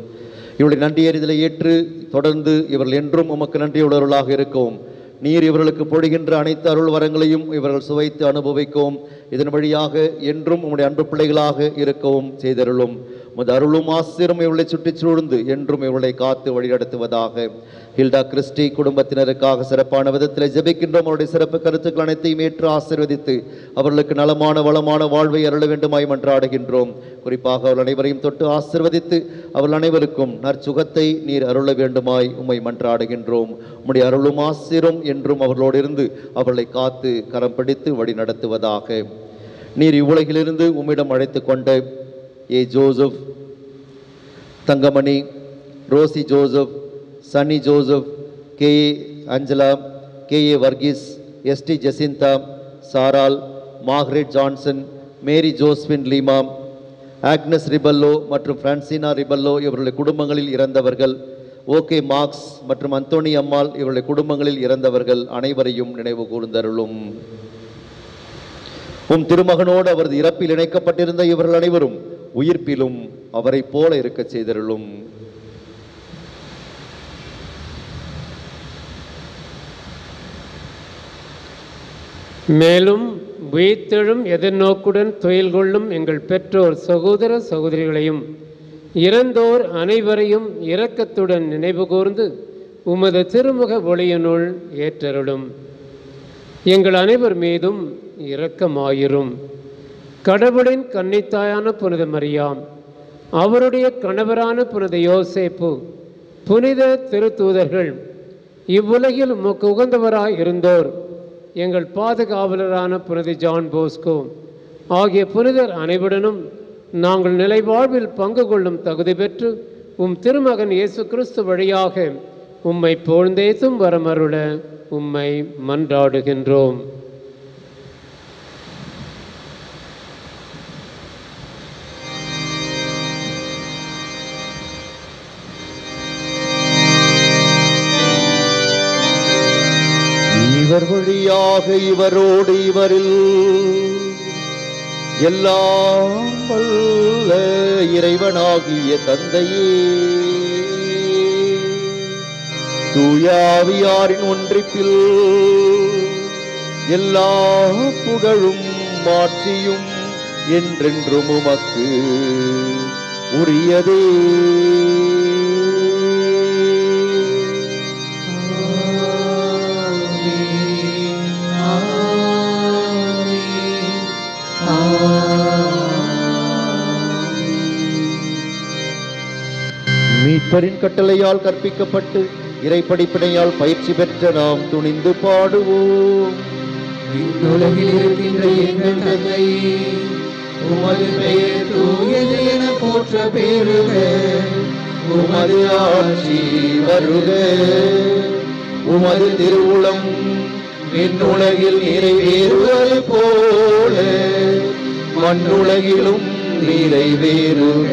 இவருடைய நன்றியறிதலை ஏற்று தொடர்ந்து இவர்கள் என்றும் உமக்கு நன்றியுள்ளவர்களாக இருக்கவும், நீர் இவர்களுக்கு பொழிகின்ற அனைத்து அருள் வரங்களையும் இவர்கள் சுவைத்து அனுபவிக்கவும், இதன் வழியாக என்றும் உம்முடைய அன்பு பிள்ளைகளாக இருக்கவும் செய்தருளும். உமது அருளும் ஆசிரும் இவர்களை சுற்றிச் சூழ்ந்து என்றும் இவர்களை காத்து வழிநடத்துவதாக. ஹில்டா கிறிஸ்டி குடும்பத்தினருக்காக சிறப்பான விதத்தில் ஜெபிக்கின்றோம். அவருடைய சிறப்பு கருத்துக்கள் அனைத்தையும் ஏற்று ஆசீர்வதித்து அவர்களுக்கு நலமான வளமான வாழ்வை அருள வேண்டுமாய் மன்றாடுகின்றோம். குறிப்பாக அவர்கள் அனைவரையும் தொட்டு ஆசீர்வதித்து அவர்கள் அனைவருக்கும் நற்சுகத்தை நீர் அருள வேண்டுமாய் உம்மை மன்றாடுகின்றோம். உம்முடைய அருளும் ஆசிரும் என்றும் அவர்களோடு இருந்து அவர்களை காத்து கரம் பிடித்து வழி நடத்துவதாக. நீர் இவ்வுலகிலிருந்து உம்மிடம் அழைத்து கொண்ட A Joseph, Thangamani, Rosie Joseph, Sunny Joseph, K A. Angela, K A. Varghese, S T. Jacinta, Saral, Margaret Johnson, Mary Josephine Leema, Agnes Rebello மற்றும் பிரான்சினா ரிபல்லோ இவர்களுடைய குடும்பங்களில் இறந்தவர்கள், ஓகே மார்க்ஸ் மற்றும் அந்தோனி அம்மாள் இவர்களுடைய குடும்பங்களில் இறந்தவர்கள் அனைவரையும் நினைவு கூர்ந்தருளும். உம் திருமகனோடு அவரது இறப்பில் இணைக்கப்பட்டிருந்த இவர்கள் அனைவரும் உயிர்ப்பிலும் அவரை போல இருக்க செய்தருளும். மேலும் உயிர்த்தெழும் எதிர்நோக்குடன் துயில் கொள்ளும் எங்கள் பெற்றோர் சகோதர சகோதரிகளையும் இறந்தோர் அனைவரையும் இரக்கத்துடன் நினைவு கூர்ந்து உமது திருமுக ஒளியினுள் ஏற்றருளும். எங்கள் அனைவர் மீதும் இரக்கமாயிரும். கடவுளின் கன்னித்தாயான புனித மரியாம், அவருடைய கணவரான புனித யோசேப்பு, புனித திருத்தூதர்கள், இவ்வுலகில் உமக்கு உகந்தவராய் இருந்தோர், எங்கள் பாதுகாவலரான புனித ஜான் போஸ்கோ ஆகிய புனிதர் அனைவருடனும் நாங்கள் நிலைவாழ்வில் பங்கு கொள்ளும் தகுதி பெற்று உம் திருமகன் இயேசு கிறிஸ்து வழியாக உம்மை புகழ்ந்தேத்தும் வரமருள உம்மை மன்றாடுகின்றோம். இவர் வழியாக இவரோடு இவரில் எல்லாம் வல்ல இறைவனாகிய தந்தையே, தூயாவியாரின் ஒன்றிப்பில் எல்லா புகழும் மாட்சியும் என்றென்றும் உமக்கு உரியதே. மீட்பரின் கட்டளையால் கற்பிக்கப்பட்டு இறைப்படிப்பினையால் பயிற்சி பெற்ற நாம் துணிந்து பாடுவோம். உலகில் இருக்கின்ற எங்கள் தந்தையே, உமது பெயர் தூயது என போற்ற பெருக. உமது ஆட்சி வருக. உமது திருவுளம் விண்ணுலகில் நிறைவேறுவது போல மண்ணுலகிலும் நிறைவேறுக.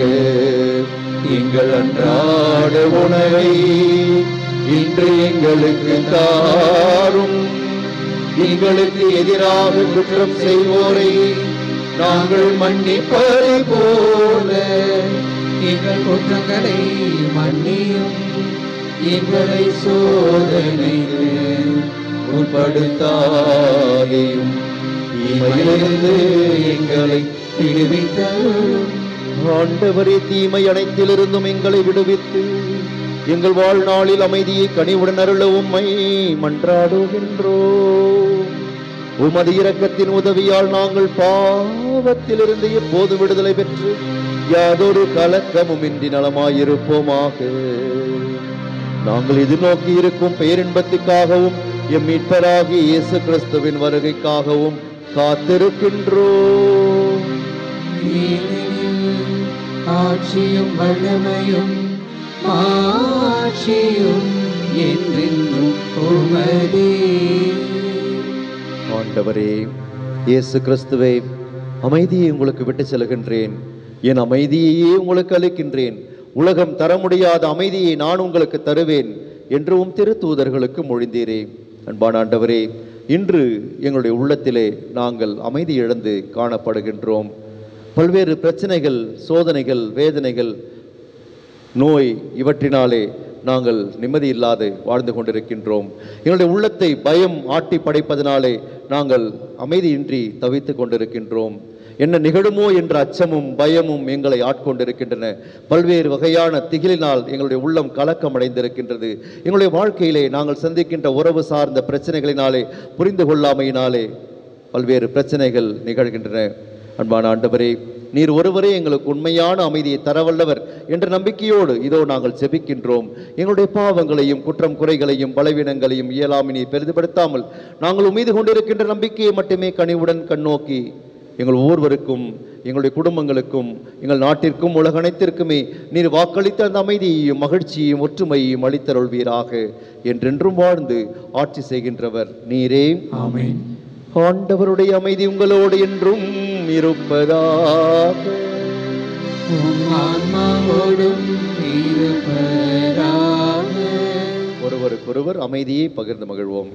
எங்கள் அன்றாட உணவை இன்று எங்களுக்கு தாரும். எங்களுக்கு எதிராக குற்றம் செய்வோரை நாங்கள் மன்னிப்பதை போல எங்கள் குற்றங்களை மன்னியும். எங்களை சோதனைக்கு உட்படுத்தாதேயும். தீமையிலிருந்து எங்களை விடுவித்தருளும். ஆண்டவரே, தீமை அனைத்திலிருந்தும் எங்களை விடுவித்து எங்கள் வாழ்நாளில் அமைதியை கனிவுடன் அருள உம்மை மன்றாடுகின்றோம். உமது இரக்கத்தின் உதவியால் நாங்கள் பாவத்திலிருந்து எப்போது விடுதலை பெற்று யாதொரு கலக்கமும் இன்றி நலமாயிருப்போமாக. நாங்கள் எதிர்நோக்கி இருக்கும் பேரின்பத்துக்காகவும் எம் மீட்பராகிய இயேசு கிறிஸ்துவின் வருகைக்காகவும் காத்திருக்கின்றோம். ஏனெனில் ஆட்சியும் வல்லமையும் ஆட்சியும் என்றென்றும் உமதே. ஆண்டவரே இயேசு கிறிஸ்துவே, அமைதியை உங்களுக்கு விட்டு செல்கின்றேன், என் அமைதியையே உங்களுக்கு அளிக்கின்றேன். உலகம் தர முடியாத அமைதியை நான் உங்களுக்கு தருவேன் என்றும் திருத்தூதர்களுக்கு மொழிந்தீரே. அன்பான ஆண்டவரே, இன்று எங்களுடைய உள்ளத்திலே நாங்கள் அமைதி இழந்து காணப்படுகின்றோம். பல்வேறு பிரச்சனைகள், சோதனைகள், வேதனைகள், நோய் இவற்றினாலே நாங்கள் நிம்மதி இல்லாது வாழ்ந்து கொண்டிருக்கின்றோம். எங்களுடைய உள்ளத்தை பயம் ஆட்டி படைப்பதனாலே நாங்கள் அமைதியின்றி தவித்து கொண்டிருக்கின்றோம். என்ன நிகழுமோ என்ற அச்சமும் பயமும் எங்களை ஆட்கொண்டிருக்கின்றன. பல்வேறு வகையான திகிலினால் எங்களுடைய உள்ளம் கலக்கம் அடைந்திருக்கின்றது. எங்களுடைய வாழ்க்கையிலே நாங்கள் சந்திக்கின்ற உறவு சார்ந்த பிரச்சனைகளினாலே, புரிந்து கொள்ளாமையினாலே பல்வேறு பிரச்சனைகள் நிகழ்கின்றன. அன்பான ஆண்டவரே, நீர் ஒருவரே எங்களுக்கு உண்மையான அமைதியை தரவல்லவர் என்ற நம்பிக்கையோடு இதோ நாங்கள் ஜெபிக்கின்றோம். எங்களுடைய பாவங்களையும் குற்றம் குறைகளையும் பலவீனங்களையும் இயலாமையை பெரிதுபடுத்தாமல் நாங்கள் உமீது கொண்டிருக்கின்ற நம்பிக்கையை மட்டுமே கனிவுடன் கண்ணோக்கி எங்கள் ஒவ்வொருவருக்கும், எங்களுடைய குடும்பங்களுக்கும், எங்கள் நாட்டிற்கும், உலக அனைத்திற்குமே நீர் வாக்களித்த அந்த அமைதியையும் மகிழ்ச்சியையும் ஒற்றுமையையும் அளித்தருள்வீராக. என்றென்றும் வாழ்ந்து ஆட்சி செய்கின்றவர் நீரே. ஆமென். ஆண்டவருடைய அமைதி உங்களோடு என்றும் இருப்பதாக. உம் ஆன்மாவோடும் இருப்பதாக. ஒருவருக்கொருவர் அமைதியை பகிர்ந்து மகிழ்வோம்.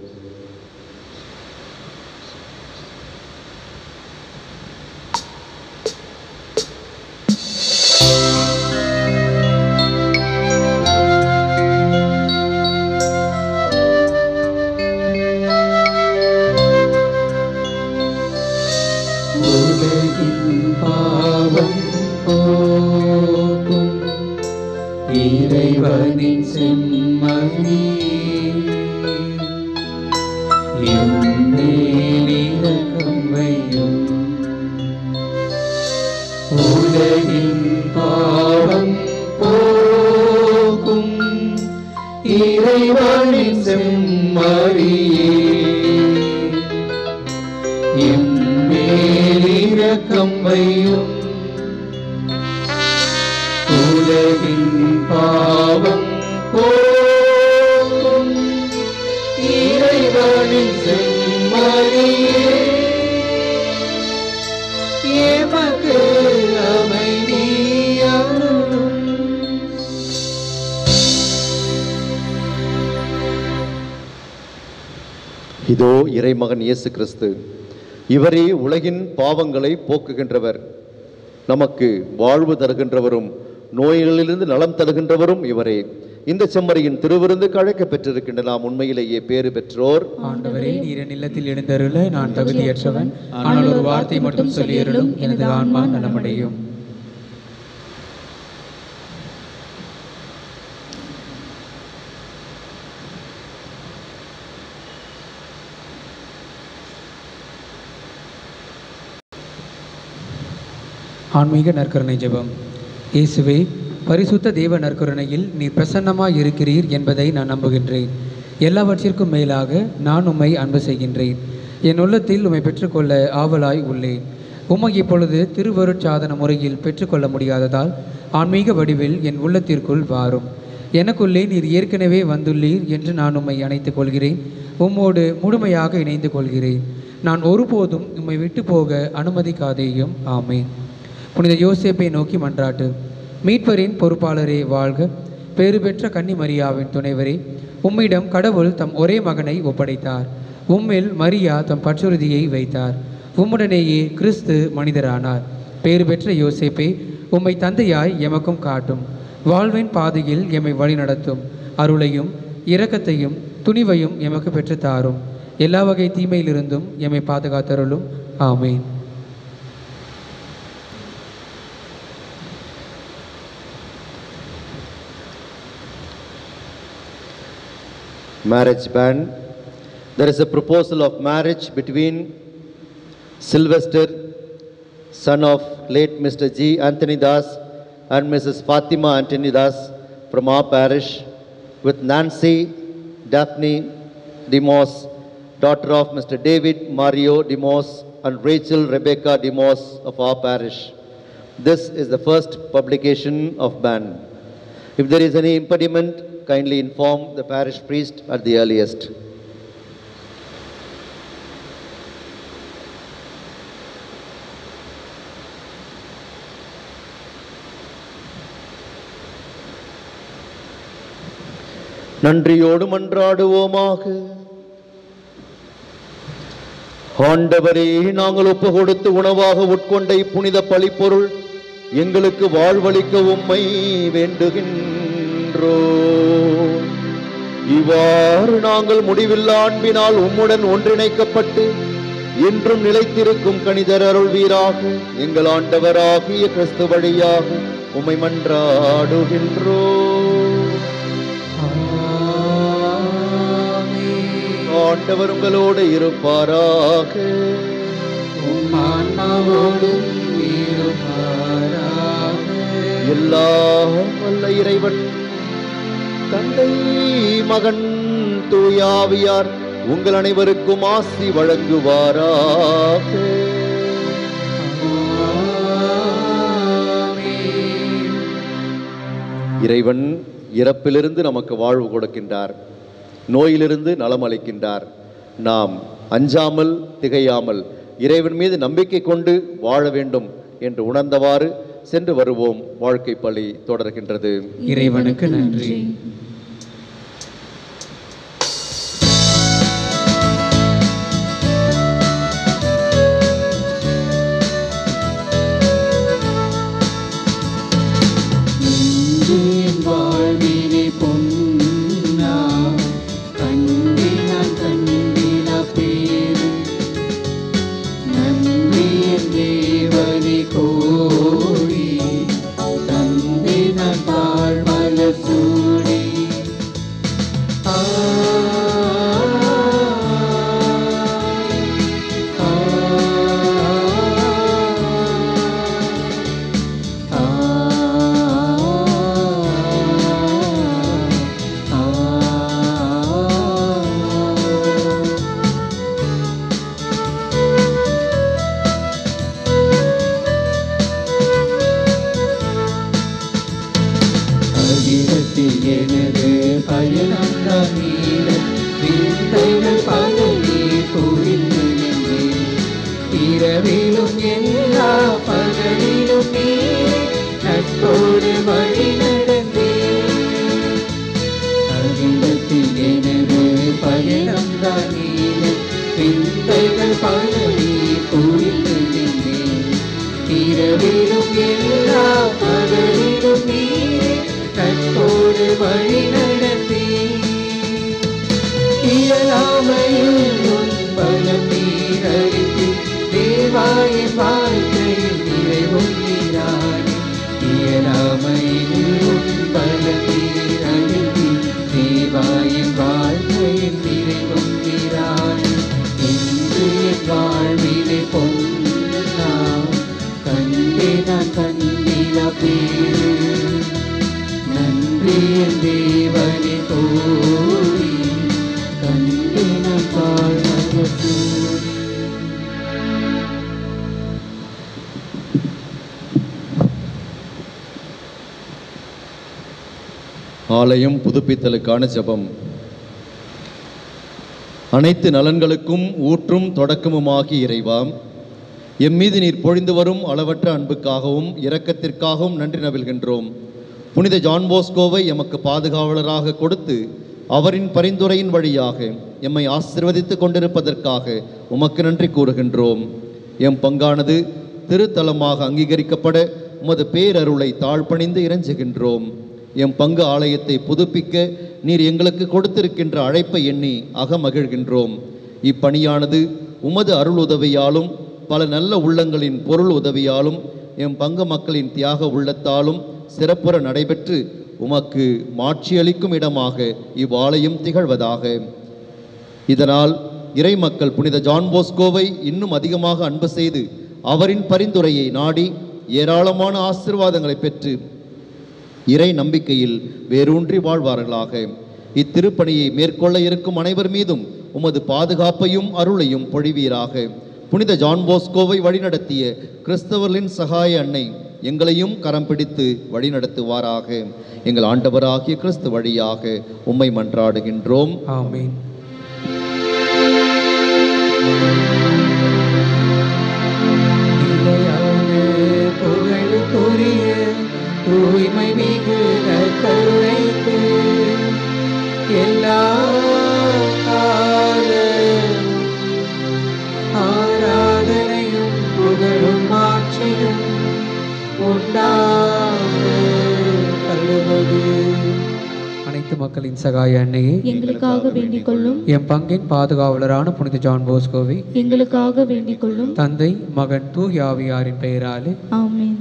இறைவனின் செம்மறி எம்மேல் இரக்கம் வையும். உலகின் பாவம் போக்கும் இறைவனின் செம்மறியே எம்மேல் இரக்கம் வையும். உலகின் பாவம் போக்கும் இறைவனின் செம்மறியே எமக்கு அமைதி அருளும். இதோ இறைமகன் இயேசு கிறிஸ்து, இவரே உலகின் பாவங்களை போக்குகின்றவர், நமக்கு வாழ்வு தருகின்றவரும் நோய்களிலிருந்து நலம் தருகின்றவரும் இவரே. இந்த செம்மறியின் திருவிருந்துக்கு அழைக்க பெற்றிருக்கின்ற நாம் உண்மையிலேயே பேறு பெற்றோர். ஆண்டவரே, நீர் என் இல்லத்தில் எழுந்தருள நான் தகுதியற்றவன், ஆனால் ஒரு வார்த்தை மட்டும் சொல்லியருளும், எனது ஆன்மா நலமடையும். ஆன்மீக நற்கருணை ஜெபம். இயேசுவே, பரிசுத்த தேவ நற்கருணையில் நீர் பிரசன்னமாய் இருக்கிறீர் என்பதை நான் நம்புகின்றேன். எல்லாவற்றிற்கும் மேலாக நான் உம்மை அன்பு செய்கின்றேன். என் உள்ளத்தில் உம்மை பெற்றுக்கொள்ள ஆவலாய் உள்ளேன். உம்மை இப்பொழுது திருவருட்சாதன முறையில் பெற்றுக்கொள்ள முடியாததால் ஆன்மீக வடிவில் என் உள்ளத்திற்குள் வாரும். எனக்குள்ளே நீர் ஏற்கனவே வந்துள்ளீர் என்று நான் உம்மை அணைத்துக் கொள்கிறேன். உம்மோடு முழுமையாக இணைந்து கொள்கிறேன். நான் ஒருபோதும் உம்மை விட்டு போக அனுமதிக்காதேயும். ஆமேன். புனித யோசேப்பை நோக்கி மன்றாட்டு. மீட்பரின் பொறுப்பாளரே வாழ்க. பேறு பெற்ற கன்னி மரியாவின் துணைவரே, உம்மிடம் கடவுள் தம் ஒரே மகனை ஒப்படைத்தார். உம்மில் மரியா தம் பற்றுறுதியை வைத்தார். உம்முடனேயே கிறிஸ்து மனிதரானார். பேறு பெற்ற யோசேப்பே, உம்மை தந்தையாய் எமக்கும் காட்டும். வாழ்வின் பாதையில் எம்மை வழிநடத்தும். அருளையும் இரக்கத்தையும் துணிவையும் எமக்கு பெற்று தாரும். எல்லா வகை தீமையிலிருந்தும் எம்மை பாதுகாத்தருளும். ஆமேன். Marriage band. There is a proposal of marriage between Sylvester, son of late Mr. G. Anthony Das, and Mrs. Fatima Anthony Das from our parish, with Nancy Daphne Demos, daughter of Mr. David Mario Demos, and Rachel Rebecca Demos of our parish. This is the first publication of ban. If there is any impediment, kindly inform the parish priest at the earliest. நன்றியோடு மன்றாடுவோமாக. ஆண்டவரே, நாங்கள் ஒப்பு கொடுத்து உணவாக உட்கொண்ட இப்புனித பழிப்பொருள் எங்களுக்கு வாழ்வளிக்க உம்மை வேண்டுகின்றோம். இவ்வாறு நாங்கள் முடிவில்லா அன்பினால் உம்முடன் ஒன்றிணைக்கப்பட்டு என்றும் நிலைத்திருக்கும் கனிதர் அருள்வீராக. எங்கள் ஆண்டவராகிய கிறிஸ்து வழியாக உம்மை மன்றாடுகின்றோம். ஆண்டவர் உங்களோடு இருப்பாராக. எல்லாம் வல்ல இறைவன் தந்தை, மகன், தூயாவியார் உங்கள் அனைவருக்கும் ஆசி வழங்குவாராக. இறைவன் இறப்பிலிருந்து நமக்கு வாழ்வு கொடுக்கின்றார். நோயிலிருந்து நலம் அளிக்கின்றார். நாம் அஞ்சாமல் திகையாமல் இறைவன் மீது நம்பிக்கை கொண்டு வாழ வேண்டும் என்று உணர்ந்தவாறு சென்று வருவோம். வாழ்க்கை பலி தொடர்கின்றது. இறைவனுக்கு நன்றி. தேவனே கோரி கண்டின பாழ்வதற்கு ஆலயம் புதுப்பித்தலுக்கான ஜெபம். அனைத்து நலன்களுக்கும் ஊற்றும் தொடக்கமுமாகி இறைவா, எம்மீது நீர் பொழிந்து வரும் அளவற்ற அன்புக்காகவும் இரக்கத்திற்காகவும் நன்றி நவில்கின்றோம். புனித ஜான் போஸ்கோவை எமக்கு பாதுகாவலராக கொடுத்து அவரின் பரிந்துரையின் வழியாக எம்மை ஆசீர்வதித்து கொண்டிருப்பதற்காக உமக்கு நன்றி கூறுகின்றோம். எம் பங்கானது திருத்தலமாக அங்கீகரிக்கப்பட உமது பேரருளை தாழ்பணிந்து இறைஞ்சுகின்றோம். எம் பங்கு ஆலயத்தை புதுப்பிக்க நீர் எங்களுக்கு கொடுத்திருக்கின்ற அழைப்பை எண்ணி அகமகிழ்கின்றோம். இப்பணியானது உமது அருள் உதவியாலும் பல நல்ல உள்ளங்களின் பொருள் உதவியாலும் எம் பங்கு மக்களின் தியாக உள்ளத்தாலும் சிறப்புற நடைபெற்று உமக்கு மாட்சியளிக்கும் இடமாக இவ்வாலயம் திகழ்வதாக. இதனால் இறை மக்கள் புனித ஜான் போஸ்கோவை இன்னும் அதிகமாக அன்பு செய்து அவரின் பரிந்துரையை நாடி ஏராளமான ஆசீர்வாதங்களை பெற்று இறை நம்பிக்கையில் வேரூன்றி வாழ்வார்களாக. இத்திருப்பணியை மேற்கொள்ள இருக்கும் அனைவர் மீதும் உமது பாதுகாப்பையும் அருளையும் பொழிவீராக. புனித ஜான் போஸ்கோவை வழிநடத்திய கிறிஸ்தவர்களின் சகாய அன்னை எங்களையும் கரம் பிடித்து வழிநடத்துவாராக. எங்கள் ஆண்டவராகிய கிறிஸ்து வழியாக உம்மை மன்றாடுகின்றோம். ஆமென். புகழுக்குரிய தூய்மை மிகு கருணைக்கு எல்லா ஆராதனையும் புகழும் மாட்சியும் அனைத்து மக்களின் சகாய அன்னையே எங்களுக்காக வேண்டிக் கொள்ளும். என் பங்கின் பாதுகாவலரான புனித ஜான் போஸ்கோவை எங்களுக்காக வேண்டிக் கொள்ளும். தந்தை மகன் தூய ஆவியாரின் பெயராலே ஆமென்.